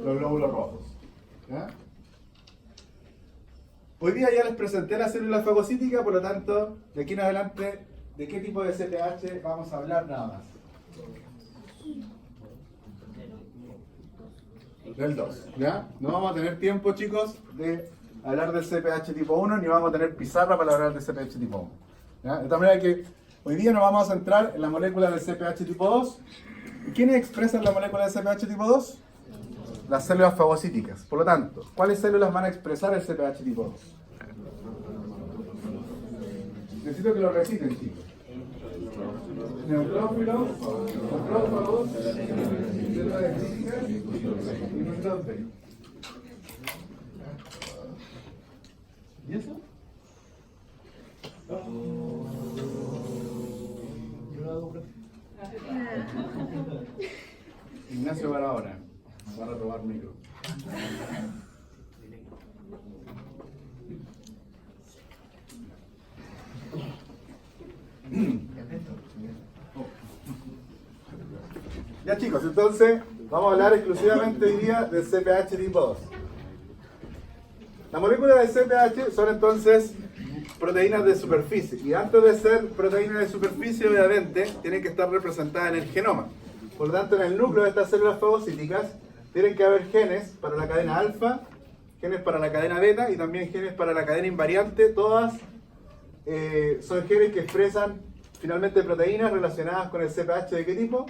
los glóbulos rojos. ¿Ya? Hoy día ya les presenté la célula fagocítica, por lo tanto, de aquí en adelante, ¿de qué tipo de CPH vamos a hablar nada más? Del 2, ¿ya? No vamos a tener tiempo, chicos, de hablar del CPH tipo 1, ni vamos a tener pizarra para hablar del CPH tipo 1. ¿Ya? De tal manera que hoy día nos vamos a centrar en la molécula del CPH tipo 2. ¿Quiénes expresan la molécula del CPH tipo 2? Las células fagocíticas. Por lo tanto, ¿cuáles células van a expresar el CPH tipo 2? Necesito que lo reciten, chicos. Neutrófilos, macrófagos, células dendríticas y macrófagos. ¿Y eso? Ignacio para ahora. Va a reprobar micro. Ya, chicos, entonces vamos a hablar exclusivamente hoy día del CPH tipo 2. Las moléculas del CPH son entonces proteínas de superficie, y antes de ser proteínas de superficie, obviamente, tienen que estar representadas en el genoma. Por lo tanto, en el núcleo de estas células fagocíticas tienen que haber genes para la cadena alfa, genes para la cadena beta y también genes para la cadena invariante. Todas son genes que expresan finalmente proteínas relacionadas con el CPH ¿de qué tipo?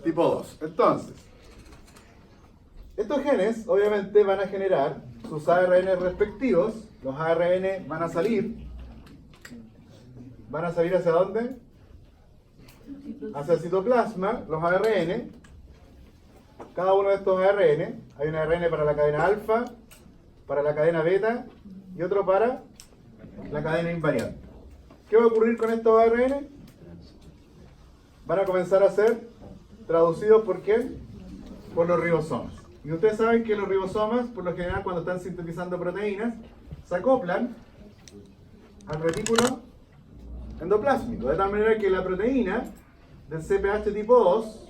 Tipo 2. Entonces, estos genes obviamente van a generar sus ARN respectivos. Los ARN van a salir ¿hacia dónde? Hacia el citoplasma, los ARN. Cada uno de estos ARN, hay un ARN para la cadena alfa, para la cadena beta y otro para la cadena invariante. ¿Qué va a ocurrir con estos ARN? Van a comenzar a ser traducidos ¿por quién? Por los ribosomas. Y ustedes saben que los ribosomas, por lo general, cuando están sintetizando proteínas, se acoplan al retículo endoplásmico, de tal manera que la proteína del CPH tipo 2,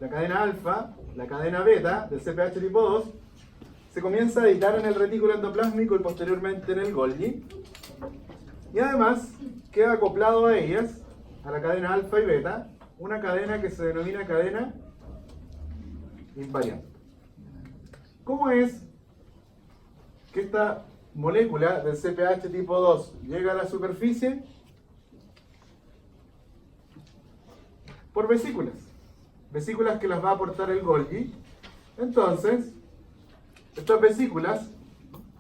la cadena alfa, la cadena beta del CPH tipo 2, se comienza a editar en el retículo endoplásmico y posteriormente en el Golgi, y además queda acoplado a ellas, a la cadena alfa y beta, una cadena que se denomina cadena invariante. ¿Cómo es que esta molécula del CPH tipo 2 llega a la superficie? Por vesículas. Vesículas que las va a aportar el Golgi. Entonces, estas vesículas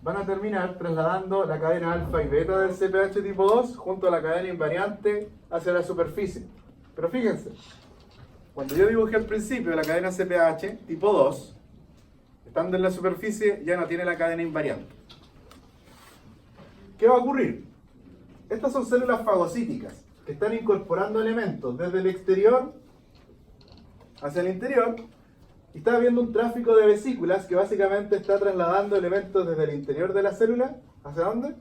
van a terminar trasladando la cadena alfa y beta del CPH tipo 2 junto a la cadena invariante hacia la superficie. Pero fíjense, cuando yo dibujé al principio la cadena CPH tipo 2, estando en la superficie ya no tiene la cadena invariante. ¿Qué va a ocurrir? Estas son células fagocíticas que están incorporando elementos desde el exterior hacia el interior, y está habiendo un tráfico de vesículas que básicamente está trasladando elementos desde el interior de la célula, ¿hacia dónde?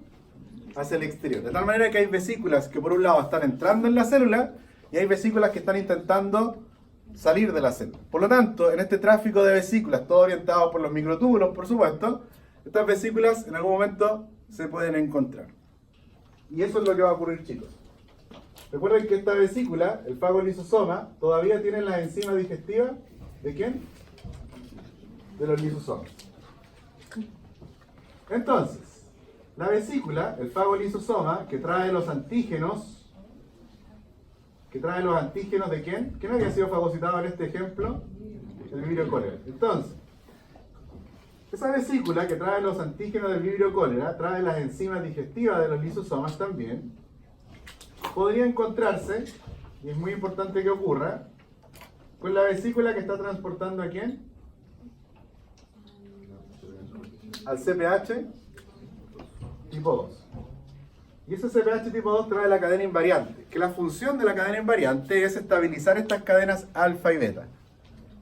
Hacia el exterior. De tal manera que hay vesículas que por un lado están entrando en la célula y hay vesículas que están intentando salir de la célula. Por lo tanto, en este tráfico de vesículas, todo orientado por los microtúbulos, por supuesto, estas vesículas en algún momento se pueden encontrar. Y eso es lo que va a ocurrir, chicos. Recuerden que esta vesícula, el fagolisosoma, todavía tiene las enzimas digestivas ¿de quién? De los lisosomas. Entonces, la vesícula, el fagolisosoma, que trae los antígenos, ¿de quién? ¿Quién había sido fagocitado en este ejemplo? El Vibrio cólera. Entonces, esa vesícula que trae los antígenos del Vibrio cólera, trae las enzimas digestivas de los lisosomas también, podría encontrarse, y es muy importante que ocurra, con la vesícula que está transportando ¿a quién? Al CPH tipo 2. Y ese CPH tipo 2 trae la cadena invariante, que la función de la cadena invariante es estabilizar estas cadenas alfa y beta.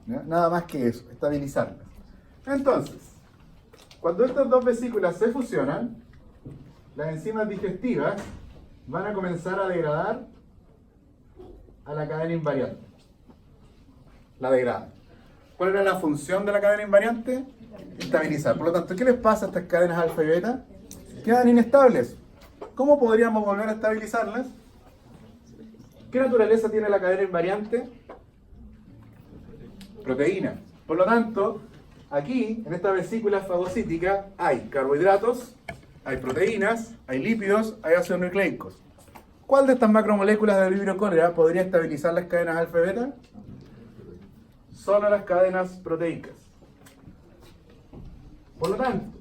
¿No? Nada más que eso, estabilizarlas. Entonces, cuando estas dos vesículas se fusionan, las enzimas digestivas van a comenzar a degradar a la cadena invariante. La degrada. ¿Cuál era la función de la cadena invariante? Estabilizar. Por lo tanto, ¿qué les pasa a estas cadenas alfa y beta? Quedan inestables. ¿Cómo podríamos volver a estabilizarlas? ¿Qué naturaleza tiene la cadena invariante? Proteína. Por lo tanto, aquí, en esta vesícula fagocítica, hay carbohidratos, hay proteínas, hay lípidos, hay ácidos nucleicos. ¿Cuál de estas macromoléculas del Vibrio cólera podría estabilizar las cadenas alfa y beta? Solo las cadenas proteicas. Por lo tanto,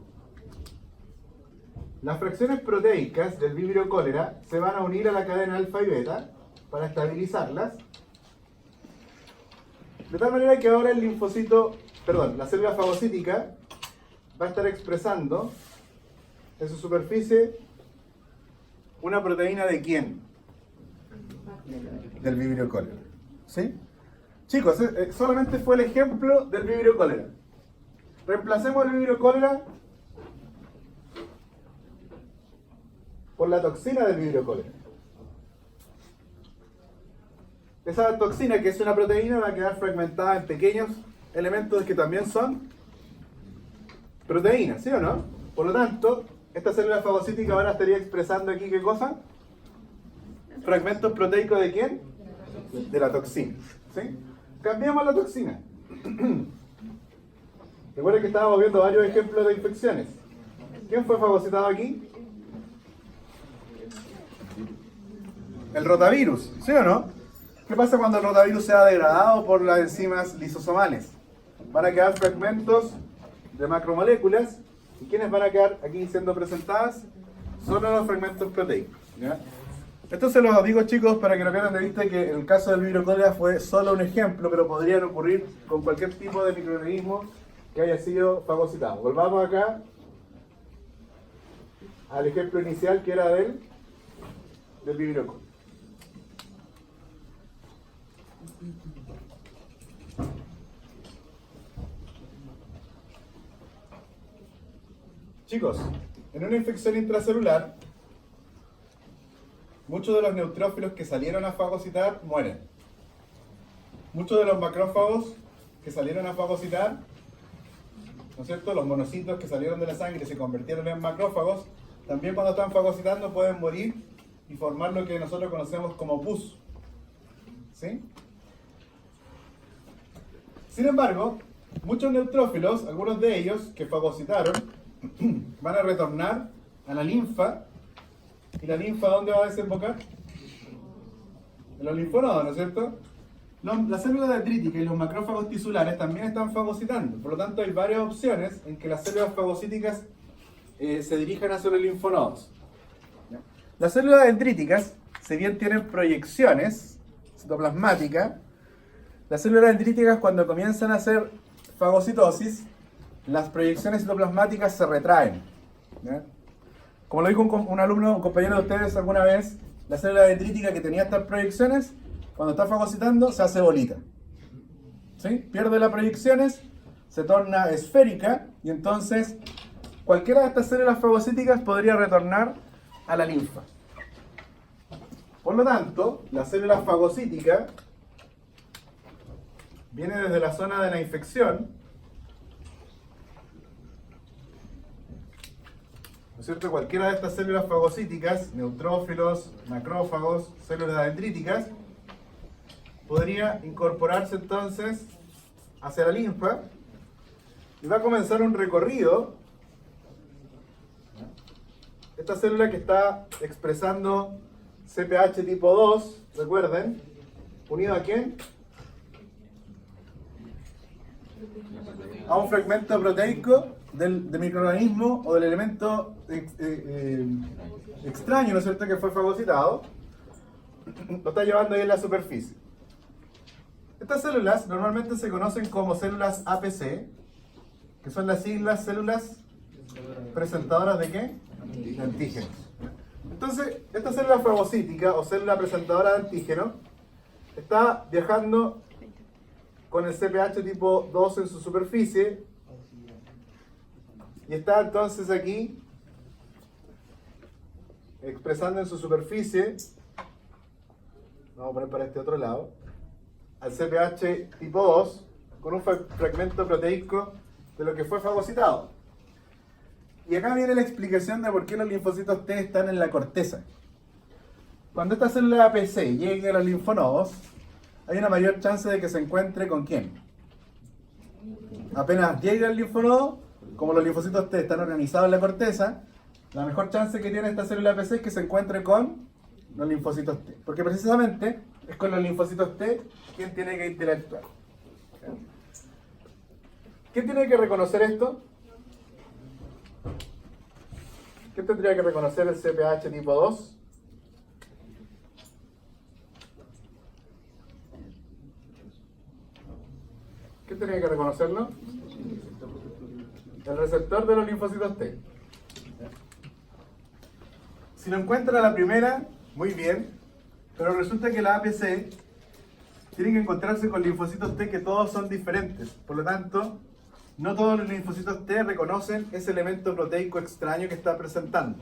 las fracciones proteicas del Vibrio cólera se van a unir a la cadena alfa y beta para estabilizarlas, de tal manera que ahora el linfocito, la célula fagocítica va a estar expresando en su superficie una proteína ¿de quién? Del Vibrio cólera. ¿Sí? Chicos, solamente fue el ejemplo del Vibrio cólera. Reemplacemos el Vibrio cólera por la toxina del Vibrio cólera. Esa toxina, que es una proteína, va a quedar fragmentada en pequeños elementos que también son proteínas, ¿sí o no? Por lo tanto, esta célula fagocítica ahora estaría expresando aquí, ¿qué cosa? Fragmentos proteicos ¿de quién? De la toxina, ¿sí? Cambiamos la toxina. Recuerden que estábamos viendo varios ejemplos de infecciones. ¿Quién fue fagocitado aquí? El rotavirus, ¿sí o no? ¿Qué pasa cuando el rotavirus sea degradado por las enzimas lisosomales? Van a quedar fragmentos de macromoléculas. ¿Y quiénes van a quedar aquí siendo presentadas? Solo los fragmentos proteicos, ¿ya? Esto se los digo, chicos, para que no pierdan de vista que el caso del Vibrio cólera fue solo un ejemplo, pero podrían ocurrir con cualquier tipo de microorganismo que haya sido fagocitado. Volvamos acá al ejemplo inicial que era del Vibrio cólera. Chicos, en una infección intracelular, muchos de los neutrófilos que salieron a fagocitar mueren. Muchos de los macrófagos que salieron a fagocitar, ¿no es cierto? Los monocitos que salieron de la sangre y se convirtieron en macrófagos, también cuando están fagocitando pueden morir y formar lo que nosotros conocemos como pus. ¿Sí? Sin embargo, muchos neutrófilos, algunos de ellos que fagocitaron, van a retornar a la linfa. ¿Y la linfa dónde va a desembocar? En los linfonodos, ¿no es cierto? Las células dendríticas y los macrófagos tisulares también están fagocitando. Por lo tanto, hay varias opciones en que las células fagocíticas se dirijan hacia los linfonodos. Las células dendríticas, si bien tienen proyecciones citoplasmáticas, las células dendríticas cuando comienzan a hacer fagocitosis, las proyecciones citoplasmáticas se retraen. ¿Ya? Como lo dijo un alumno, un compañero de ustedes alguna vez, la célula dendrítica que tenía estas proyecciones, cuando está fagocitando, se hace bolita. ¿Sí? Pierde las proyecciones, se torna esférica y entonces cualquiera de estas células fagocíticas podría retornar a la linfa. Por lo tanto, la célula fagocítica viene desde la zona de la infección, ¿no es cierto? Cualquiera de estas células fagocíticas, neutrófilos, macrófagos, células dendríticas, podría incorporarse entonces hacia la linfa y va a comenzar un recorrido. Esta célula que está expresando CPH tipo 2, recuerden, unido ¿a quién? A un fragmento proteico del microorganismo o del elemento extraño, ¿no es cierto?, que fue fagocitado, lo está llevando ahí en la superficie. Estas células normalmente se conocen como células APC, que son las siglas células presentadoras ¿de qué? De antígenos. Entonces, esta célula fagocítica o célula presentadora de antígeno está viajando con el CPH tipo 2 en su superficie y está entonces aquí expresando en su superficie, vamos a poner para este otro lado, al CPH tipo 2 con un fragmento proteico de lo que fue fagocitado. Y acá viene la explicación de por qué los linfocitos T están en la corteza. Cuando esta célula APC llegue a los linfonodos, hay una mayor chance de que se encuentre con ¿quién? Apenas llegue al linfonodo, como los linfocitos T están organizados en la corteza, la mejor chance que tiene esta célula APC es que se encuentre con los linfocitos T. Porque precisamente es con los linfocitos T quien tiene que interactuar. ¿Quién tiene que reconocer esto? ¿Qué tendría que reconocer el CPH tipo 2? ¿Qué tendría que reconocerlo? El receptor de los linfocitos T. Si lo encuentra a la primera, muy bien, pero resulta que la APC tiene que encontrarse con linfocitos T que todos son diferentes. Por lo tanto, no todos los linfocitos T reconocen ese elemento proteico extraño que está presentando.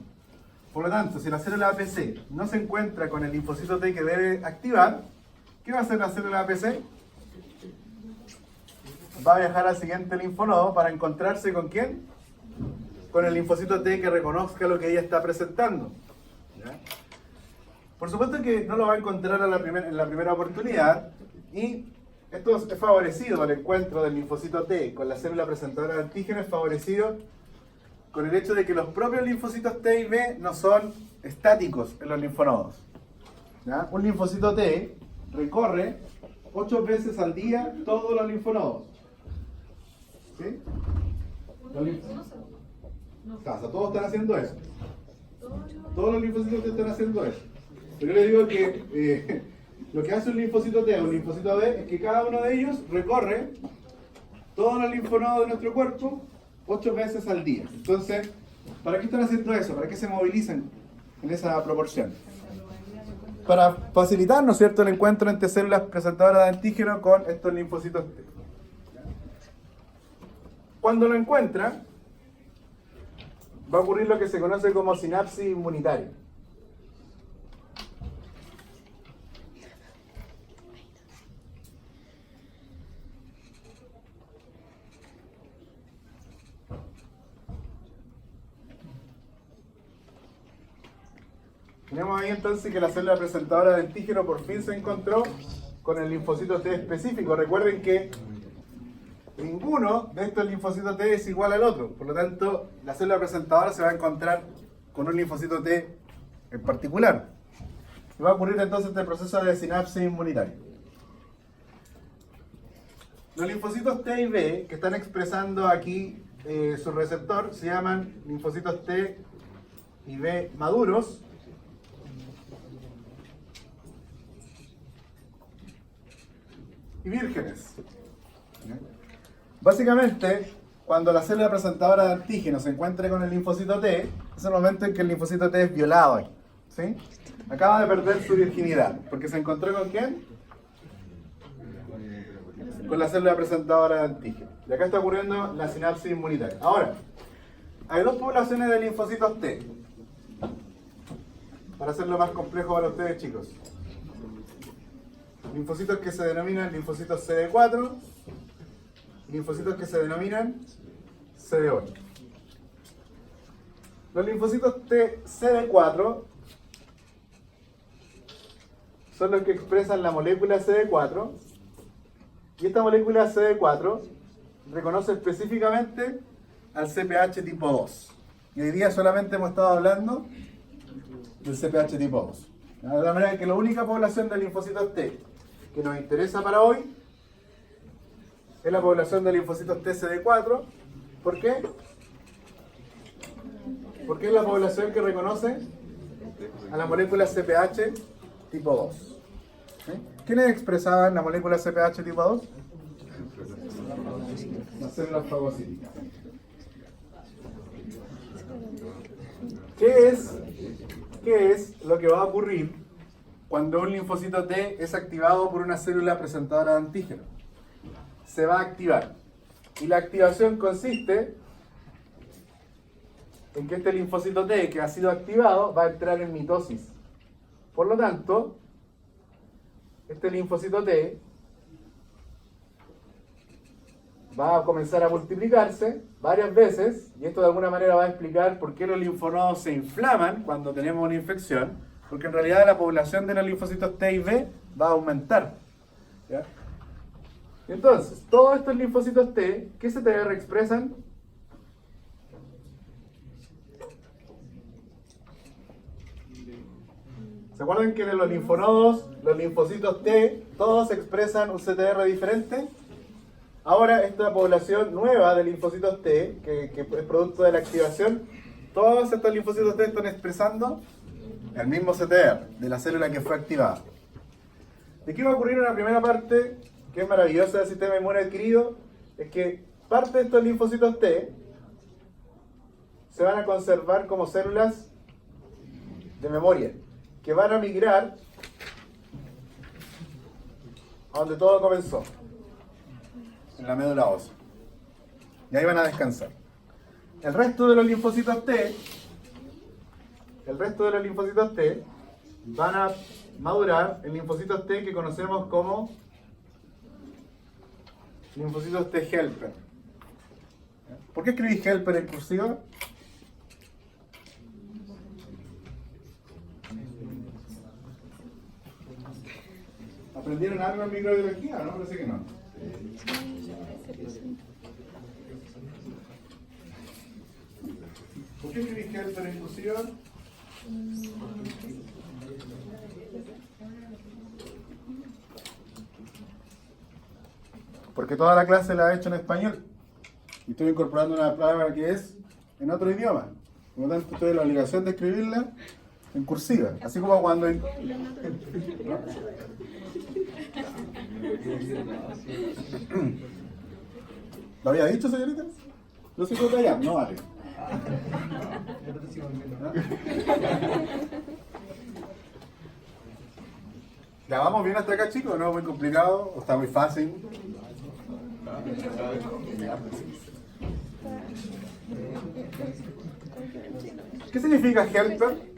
Por lo tanto, si la célula APC no se encuentra con el linfocito T que debe activar, ¿qué va a hacer la célula APC? Va a viajar al siguiente linfonodo para encontrarse ¿con quién? Con el linfocito T que reconozca lo que ella está presentando. ¿Ya? Por supuesto que no lo va a encontrar en la primera oportunidad y esto es favorecido, el encuentro del linfocito T con la célula presentadora de antígeno es favorecido con el hecho de que los propios linfocitos T y B no son estáticos en los linfonodos. ¿Ya? Un linfocito T recorre 8 veces al día todos los linfonodos. ¿Sí? Todos están haciendo eso. Todos los linfocitos T están haciendo eso. Pero yo les digo que lo que hace un linfocito T o un linfocito B es que cada uno de ellos recorre todos los linfonodos de nuestro cuerpo 8 veces al día. Entonces, ¿para qué están haciendo eso? ¿Para qué se movilizan en esa proporción? Para facilitar, ¿no es cierto?, el encuentro entre células presentadoras de antígeno con estos linfocitos T. Cuando lo encuentra, va a ocurrir lo que se conoce como sinapsis inmunitaria. Tenemos ahí entonces que la célula presentadora de antígeno por fin se encontró con el linfocito T específico. Recuerden que ninguno de estos linfocitos T es igual al otro. Por lo tanto, la célula presentadora se va a encontrar con un linfocito T en particular. Y va a ocurrir entonces este proceso de sinapsis inmunitaria. Los linfocitos T y B que están expresando aquí su receptor se llaman linfocitos T y B maduros. Y vírgenes. Básicamente, cuando la célula presentadora de antígeno se encuentre con el linfocito T, es el momento en que el linfocito T es violado. ¿Sí? Acaba de perder su virginidad. ¿Porque se encontró con quién? Con la célula presentadora de antígeno. Y acá está ocurriendo la sinapsis inmunitaria. Ahora, hay dos poblaciones de linfocitos T. Para hacerlo más complejo para ustedes, chicos. Linfocitos que se denominan linfocitos CD4, linfocitos que se denominan CD8. Los linfocitos T CD4 son los que expresan la molécula CD4, y esta molécula CD4 reconoce específicamente al CPH tipo 2. Y hoy día solamente hemos estado hablando del CPH tipo 2. De la manera que la única población de linfocitos T que nos interesa para hoy es la población de linfocitos TCD4. ¿Por qué? Porque es la población que reconoce a la molécula CPH tipo 2. ¿Sí? ¿Quiénes expresaban la molécula CPH tipo 2? Las células fagocíticas. ¿Qué es lo que va a ocurrir cuando un linfocito T es activado por una célula presentadora de antígeno? Se va a activar. Y la activación consiste en que este linfocito T que ha sido activado va a entrar en mitosis. Por lo tanto, este linfocito T va a comenzar a multiplicarse varias veces, y esto de alguna manera va a explicar por qué los linfonodos se inflaman cuando tenemos una infección. Porque en realidad la población de los linfocitos T y B va a aumentar. ¿Ya? Entonces, todos estos linfocitos T, ¿qué CTR expresan? ¿Se acuerdan que de los linfonodos, los linfocitos T, todos expresan un CTR diferente? Ahora, esta población nueva de linfocitos T, que es producto de la activación, todos estos linfocitos T están expresando el mismo CTR de la célula que fue activada. ¿De qué va a ocurrir en la primera parte, que es maravillosa del sistema inmune adquirido? Es que parte de estos linfocitos T se van a conservar como células de memoria, que van a migrar a donde todo comenzó, en la médula ósea. Y ahí van a descansar. El resto de los linfocitos T van a madurar en linfocitos T que conocemos como linfocitos T helper. ¿Por qué escribí helper en cursiva? ¿Aprendieron algo en microbiología? No, parece que no. ¿Por qué escribí helper en cursiva? Porque toda la clase la he hecho en español y estoy incorporando una palabra que es en otro idioma. Por lo tanto, tuve la obligación de escribirla en cursiva. Así como cuando... ¿Lo había dicho, señorita? Yo soy de allá, no vale. ¿Ya vamos bien hasta acá, chicos? ¿No es muy complicado? ¿O está muy fácil? ¿Qué significa helper?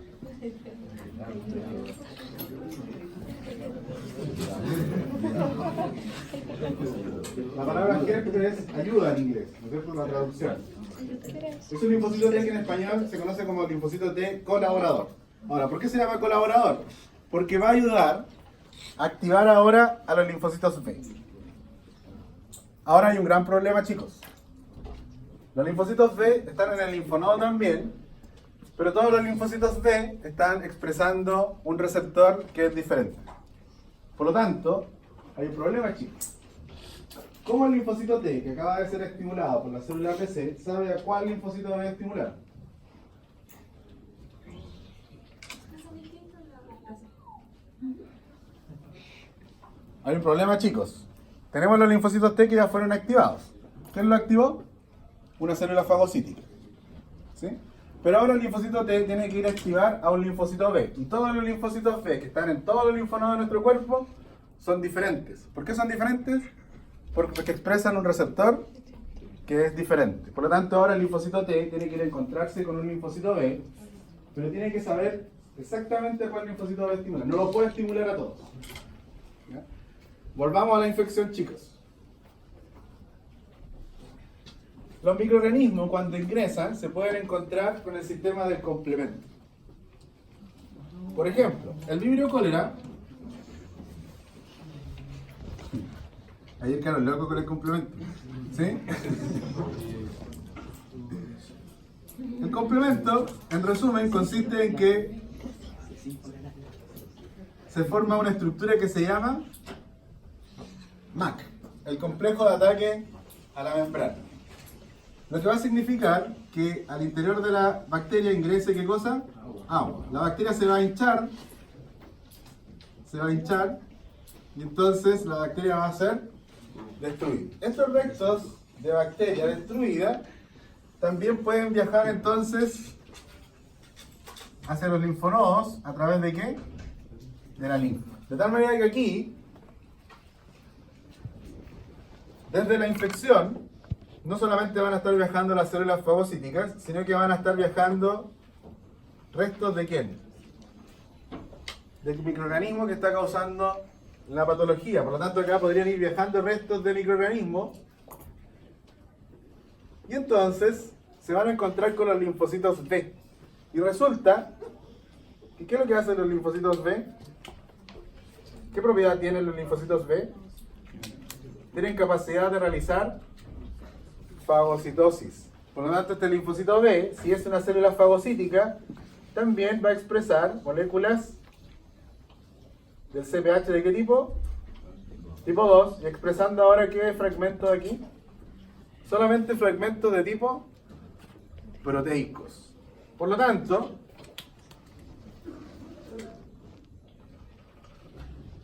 La palabra helper es ayuda en inglés, ¿no es cierto? La traducción. Es un linfocito T que en español se conoce como linfocito T colaborador. Ahora, ¿por qué se llama colaborador? Porque va a ayudar a activar ahora a los linfocitos B. Ahora hay un gran problema, chicos. Los linfocitos B están en el linfonodo también, pero todos los linfocitos B están expresando un receptor que es diferente. Por lo tanto, hay un problema, chicos. ¿Cómo el linfocito T, que acaba de ser estimulado por la célula PC, sabe a cuál linfocito debe estimular? Hay un problema, chicos. Tenemos los linfocitos T que ya fueron activados. ¿Quién lo activó? Una célula fagocítica. ¿Sí? Pero ahora el linfocito T tiene que ir a activar a un linfocito B. Y todos los linfocitos B que están en todos los linfonodos de nuestro cuerpo son diferentes. ¿Por qué son diferentes? Porque expresan un receptor que es diferente. Por lo tanto, ahora el linfocito T tiene que ir a encontrarse con un linfocito B, pero tiene que saber exactamente cuál linfocito B estimular. No lo puede estimular a todos. ¿Ya? Volvamos a la infección, chicos. Los microorganismos, cuando ingresan, se pueden encontrar con el sistema del complemento. Por ejemplo, el Vibrio cólera. Ayer quedaron locos con el complemento. ¿Sí? El complemento, en resumen, consiste en que se forma una estructura que se llama MAC, el complejo de ataque a la membrana. Lo que va a significar que al interior de la bacteria ingrese, ¿qué cosa? Agua. La bacteria se va a hinchar, y entonces la bacteria va a ser destruida. Estos restos de bacteria destruida también pueden viajar entonces hacia los linfonodos a través de ¿qué? De la linfa. De tal manera que aquí, desde la infección, no solamente van a estar viajando las células fagocíticas, sino que van a estar viajando restos de ¿quién? Del microorganismo que está causando la patología. Por lo tanto, acá podrían ir viajando restos de microorganismo. Y entonces se van a encontrar con los linfocitos B. Y resulta que ¿qué es lo que hacen los linfocitos B? ¿Qué propiedad tienen los linfocitos B? Tienen capacidad de realizar fagocitosis. Por lo tanto, este linfocito B, si es una célula fagocítica, también va a expresar moléculas del CPH ¿de qué tipo? Tipo 2. Y expresando ahora ¿qué fragmento de aquí? Solamente fragmentos de tipo proteicos. Por lo tanto,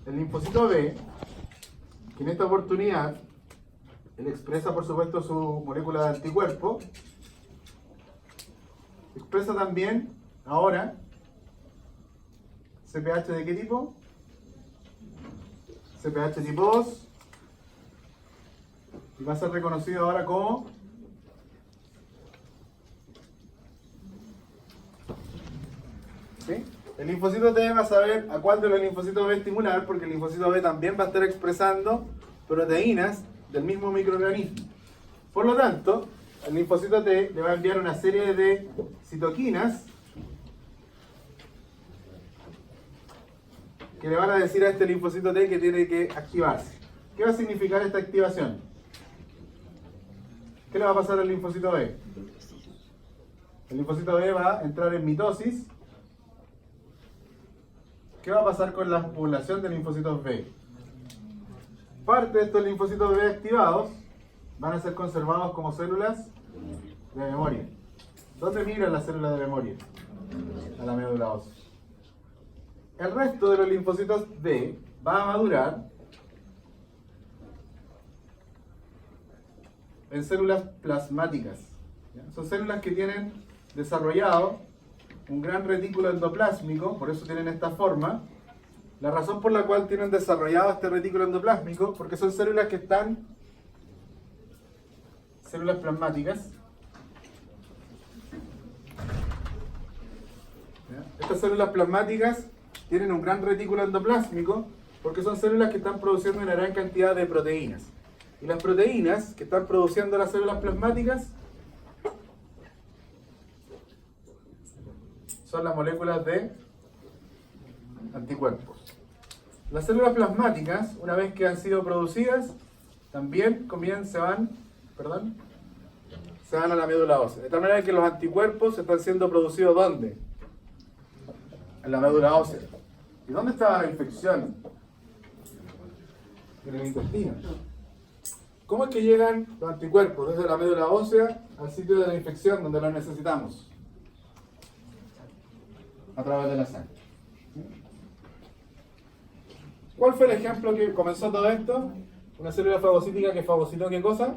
el linfocito B, que en esta oportunidad él expresa por supuesto su molécula de anticuerpo, expresa también ahora CPH ¿de qué tipo? CPH tipo 2, y va a ser reconocido ahora como ¿sí? El linfocito T va a saber a cuál de los linfocitos B estimular, porque el linfocito B también va a estar expresando proteínas del mismo microorganismo. Por lo tanto, el linfocito T le va a enviar una serie de citoquinas que le van a decir a este linfocito T que tiene que activarse. ¿Qué va a significar esta activación? ¿Qué le va a pasar al linfocito B? El linfocito B va a entrar en mitosis. ¿Qué va a pasar con la población de linfocitos B? Parte de estos linfocitos B activados van a ser conservados como células de memoria. ¿Dónde migran las células de memoria? A la médula ósea. El resto de los linfocitos B va a madurar en células plasmáticas. ¿Ya? Son células que tienen desarrollado un gran retículo endoplásmico, por eso tienen esta forma. La razón por la cual tienen desarrollado este retículo endoplásmico, porque son células que están, células plasmáticas. ¿Ya? Estas células plasmáticas tienen un gran retículo endoplásmico porque son células que están produciendo una gran cantidad de proteínas. Y las proteínas que están produciendo las células plasmáticas son las moléculas de anticuerpos. Las células plasmáticas, una vez que han sido producidas, también se van a la médula ósea. De tal manera que los anticuerpos están siendo producidos ¿dónde? En la médula ósea. ¿Y dónde está la infección? En el intestino. ¿Cómo es que llegan los anticuerpos desde la médula ósea al sitio de la infección donde los necesitamos? A través de la sangre. ¿Cuál fue el ejemplo que comenzó todo esto? Una célula fagocítica que fagocitó ¿qué cosa?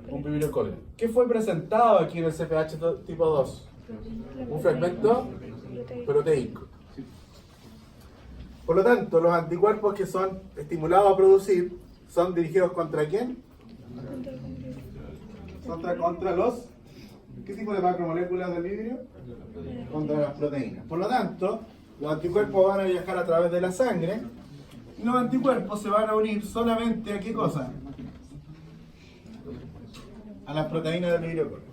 Un vibrio cólera. ¿Qué fue presentado aquí en el CPH tipo 2? Un fragmento proteico. Por lo tanto, los anticuerpos que son estimulados a producir son dirigidos ¿contra quién? Contra los... ¿Qué tipo de macromoléculas del vibrio? Contra las proteínas. Por lo tanto, los anticuerpos van a viajar a través de la sangre y los anticuerpos se van a unir solamente ¿a qué cosa? A las proteínas del vibrio cólera.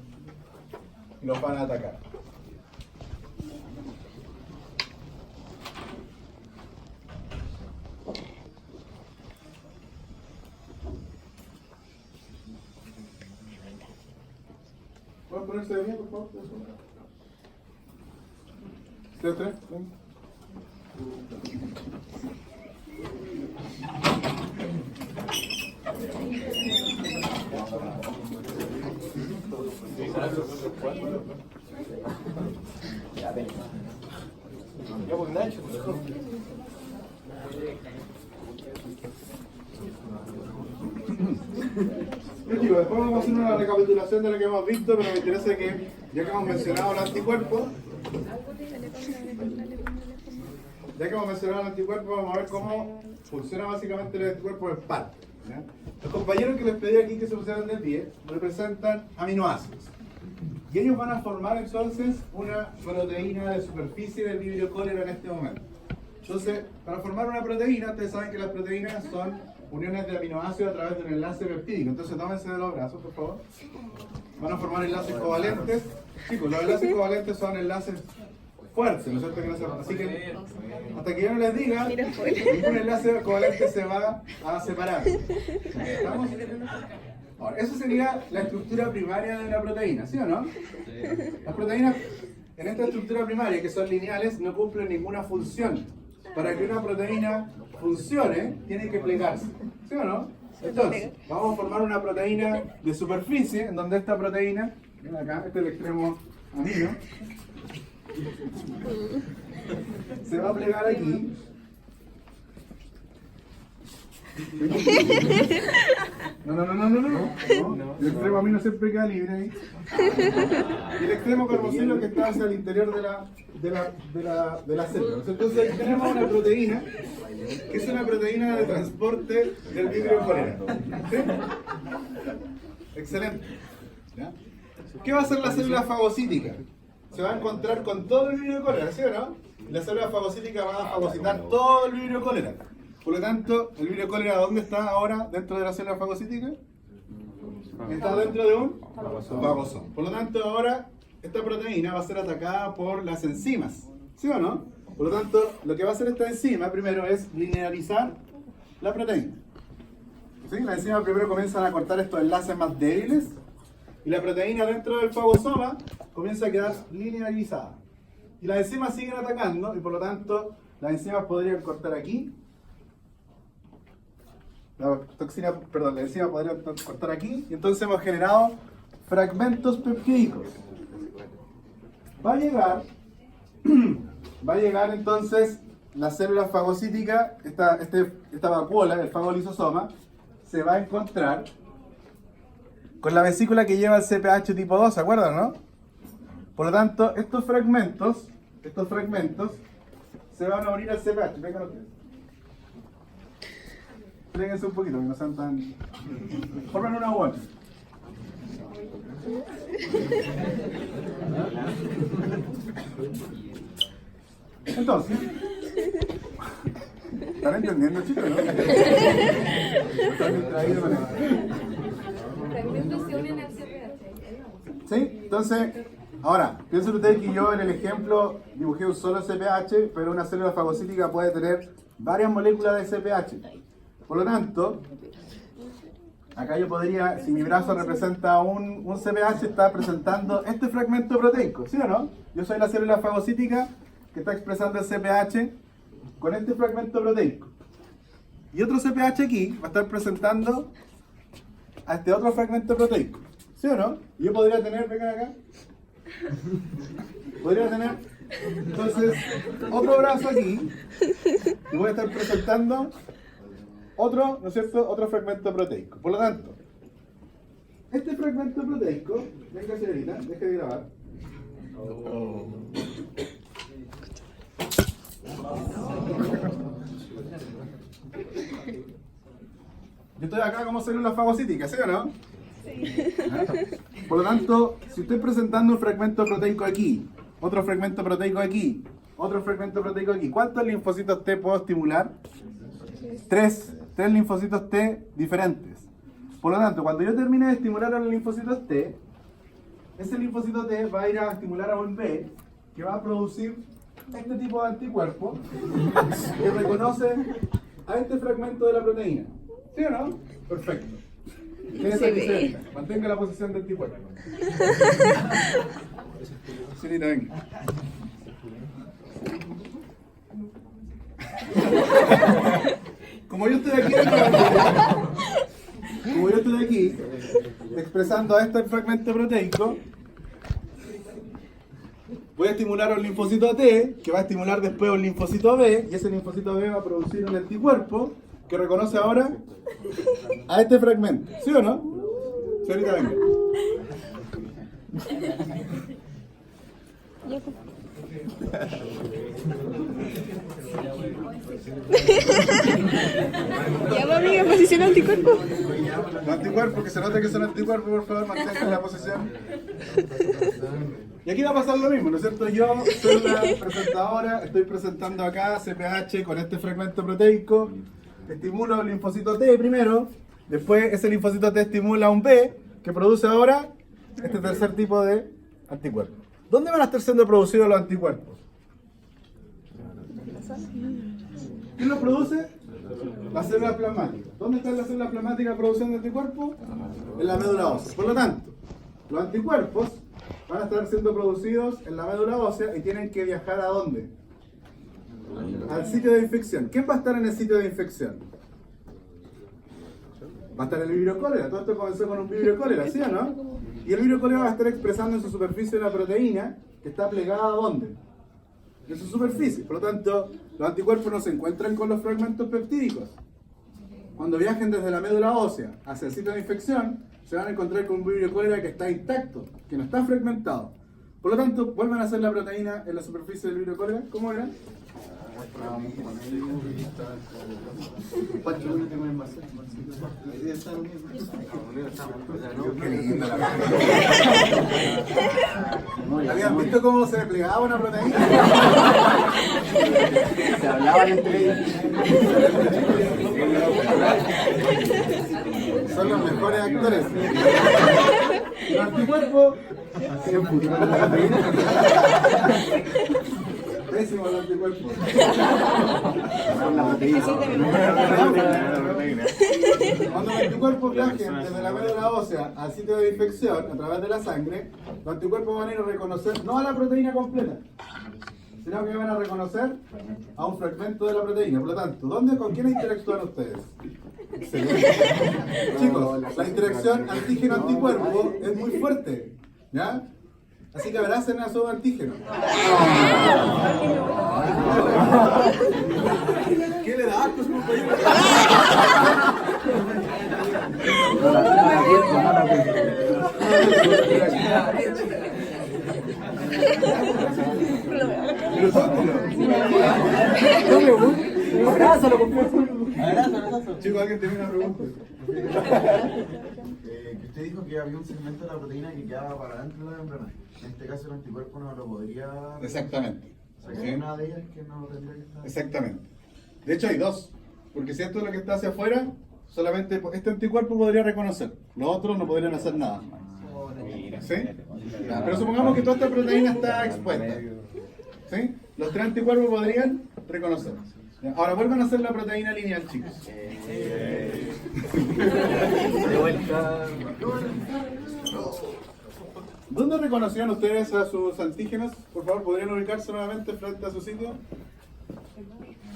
Y los van a atacar. ¿Pueden ponerse de pie, por favor? ¿Ustedes tres? Ya, pues, Nacho. Chicos, después vamos a hacer una recapitulación de lo que hemos visto, pero me interesa que, ya que hemos mencionado los anticuerpos, vamos a ver cómo funciona básicamente el anticuerpo en parte. ¿Ya? Los compañeros que les pedí aquí que se pusieran de pie representan aminoácidos. Y ellos van a formar entonces una proteína de superficie del vibrio cólera en este momento. Entonces, para formar una proteína, ustedes saben que las proteínas son uniones de aminoácidos a través de un enlace peptídico. Entonces, tómense de los brazos, por favor. Van a formar enlaces covalentes. Chicos, los enlaces covalentes son enlaces fuertes, ¿no es cierto? Así que, hasta que yo no les diga, ningún enlace covalente se va a separar. ¿Estamos? Ahora, eso sería la estructura primaria de la proteína, ¿sí o no? Las proteínas, en esta estructura primaria, que son lineales, no cumplen ninguna función. Para que una proteína funcione, tiene que plegarse, ¿sí o no? Entonces, vamos a formar una proteína de superficie, en donde esta proteína, ven acá, este es el extremo amino, se va a plegar aquí. No. El extremo amino siempre queda libre ahí. Y el extremo carboxilo que está hacia el interior de la célula. Entonces tenemos una proteína que es una proteína de transporte del vibrio cólera. ¿Sí? Excelente. ¿Ya? ¿Qué va a hacer la célula fagocítica? Se va a encontrar con todo el vibrio cólera, ¿sí o no? Y la célula fagocítica va a fagocitar todo el vibrio cólera. Por lo tanto, el vibrio cólera, ¿dónde está ahora dentro de la célula fagocítica? Está dentro de un fagosoma. Por lo tanto, ahora esta proteína va a ser atacada por las enzimas, ¿sí o no? Por lo tanto, lo que va a hacer esta enzima primero es linearizar la proteína. ¿Sí? Las enzimas primero comienzan a cortar estos enlaces más débiles y la proteína dentro del fagosoma comienza a quedar linearizada. Y las enzimas siguen atacando y por lo tanto las enzimas podrían cortar aquí. La enzima podría cortar aquí y entonces hemos generado fragmentos peptídicos. Va a llegar entonces la célula fagocítica, esta vacuola, el fagolisosoma, se va a encontrar con la vesícula que lleva el CPH tipo 2, ¿se acuerdan, no? Por lo tanto, estos fragmentos se van a unir al CPH. Vengan ustedes. Pléguense un poquito, que no sean tan... Formen una U. Entonces, ¿están entendiendo, chicos, no? Están distraídos con esto. ¿Sí? Entonces, ahora, piensen ustedes que yo en el ejemplo dibujé un solo CPH, pero una célula fagocítica puede tener varias moléculas de CPH. Por lo tanto, acá yo podría, si mi brazo representa un CPH, está presentando este fragmento proteico, ¿sí o no? Yo soy la célula fagocítica que está expresando el CPH con este fragmento proteico. Y otro CPH aquí va a estar presentando a este otro fragmento proteico. ¿Sí o no? Yo podría tener, vengan acá. Podría tener, entonces, otro brazo aquí. Y voy a estar presentando otro, ¿no es cierto? Otro fragmento proteico. Por lo tanto, este fragmento proteico, venga señorita, deje de grabar. Yo estoy acá como célula fagocítica, ¿sí o no? Sí. Por lo tanto, si estoy presentando un fragmento proteico aquí, otro fragmento proteico aquí, otro fragmento proteico aquí, ¿cuántos linfocitos T puedo estimular? Tres linfocitos T diferentes. Por lo tanto, cuando yo termine de estimular a los linfocitos T, ese linfocito T va a ir a estimular a un B que va a producir este tipo de anticuerpo que reconoce a este fragmento de la proteína. ¿Sí o no? Perfecto. Quédese aquí cerca. Mantenga la posición del anticuerpo. Señorita, venga. Como yo estoy aquí expresando a este fragmento proteico, voy a estimular a un linfocito T, que va a estimular después a un linfocito B, y ese linfocito B va a producir un anticuerpo que reconoce ahora a este fragmento. ¿Sí o no? Señorita, venga. Ya va, amiga, posición anticuerpo. Los anticuerpos, que se note que son anticuerpos, por favor, mantengan la posición. Y aquí va a pasar lo mismo, ¿no es cierto? Yo soy la presentadora, estoy presentando acá CPH con este fragmento proteico, estimulo el linfocito T primero, después ese linfocito T estimula a un B, que produce ahora este tercer tipo de anticuerpos. ¿Dónde van a estar siendo producidos los anticuerpos? ¿Quién los produce? Las células plasmáticas. ¿Dónde están las células plasmáticas produciendo anticuerpos? En la médula ósea. Por lo tanto, los anticuerpos van a estar siendo producidos en la médula ósea y tienen que viajar ¿a dónde? Al sitio de infección. ¿Quién va a estar en el sitio de infección? Va a estar el vibrio cólera. Todo esto comenzó con un vibrio cólera, ¿sí o no? Y el vibrio cólera va a estar expresando en su superficie una proteína que está plegada ¿a dónde? En su superficie. Por lo tanto, los anticuerpos no se encuentran con los fragmentos peptídicos. Cuando viajen desde la médula ósea hacia el sitio de infección, se van a encontrar con un vibrio cólera que está intacto, que no está fragmentado. Por lo tanto, vuelvan a hacer la proteína en la superficie del vibrio cólera. ¿Cómo era? ¿Habían visto cómo se desplegaba una proteína? Se hablaban entre ellos. Son los mejores actores. Los anticuerpos. Pésimo el anticuerpo. Cuando los anticuerpos viajen desde la médula ósea al sitio de infección a través de la sangre, los anticuerpos van a ir a reconocer no a la proteína completa, sino que van a reconocer a un fragmento de la proteína. Por lo tanto, ¿con quién interactúan ustedes? Excelente. Chicos, la interacción antígeno-anticuerpo es muy fuerte, ¿ya? Así que abracen a su antígeno. ¿Qué le da a tus compañeros? Abrázalo, Chicos, ¿alguien tiene una pregunta? Que usted dijo que había un segmento de la proteína que quedaba para adentro de la membrana. En este caso el anticuerpo no lo podría... Exactamente. O sea, que hay una de ellas que no tendría que estar... Exactamente. De hecho hay dos. Porque si esto es lo que está hacia afuera, solamente este anticuerpo podría reconocer. Los otros no podrían hacer nada. ¿Sí? Pero supongamos que toda esta proteína está expuesta. ¿Sí? Los tres anticuerpos podrían reconocer. Ahora vuelvan a hacer la proteína lineal, chicos. De vuelta. ¿Dónde reconocieron ustedes a sus antígenos? Por favor, ¿podrían ubicarse nuevamente frente a su sitio?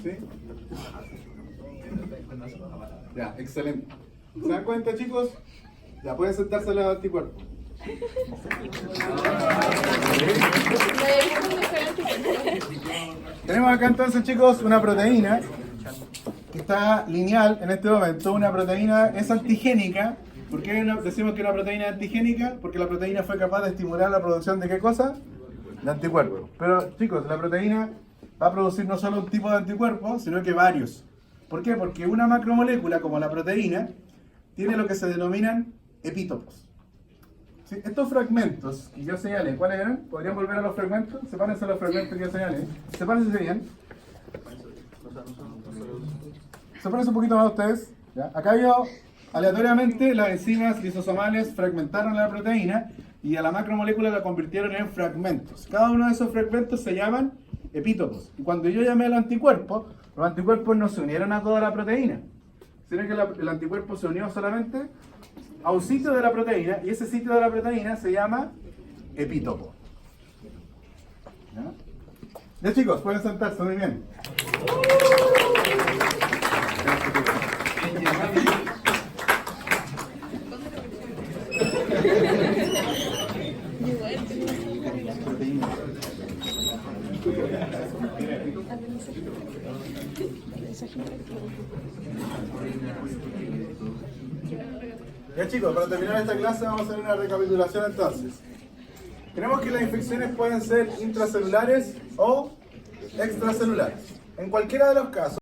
¿Sí? Ya, excelente. ¿Se dan cuenta, chicos? Ya pueden sentarse a los anticuerpos. Tenemos acá entonces, chicos, una proteína que está lineal en este momento. Una proteína es antigénica. ¿Por qué decimos que una proteína es antigénica? Porque la proteína fue capaz de estimular la producción de ¿qué cosa? De anticuerpos. Pero, chicos, la proteína va a producir no solo un tipo de anticuerpos, sino que varios. ¿Por qué? Porque una macromolécula como la proteína tiene lo que se denominan epítopos. ¿Sí? Estos fragmentos que yo señalé, ¿cuáles eran? ¿Podrían volver a los fragmentos? Sepárense a los fragmentos que yo señalé. Sepárense bien. Sepárense un poquito más ustedes. ¿Ya? Acá yo, aleatoriamente, las enzimas lisosomales fragmentaron la proteína y a la macromolécula la convirtieron en fragmentos. Cada uno de esos fragmentos se llaman epítopos. Y cuando yo llamé al anticuerpo, los anticuerpos no se unieron a toda la proteína, sino que el anticuerpo se unió solamente a un sitio de la proteína, y ese sitio de la proteína se llama epítopo. ¿Ya? Ya, chicos, pueden sentarse, muy bien. Ya, chicos, para terminar esta clase vamos a hacer una recapitulación entonces. Tenemos que las infecciones pueden ser intracelulares o extracelulares. En cualquiera de los casos,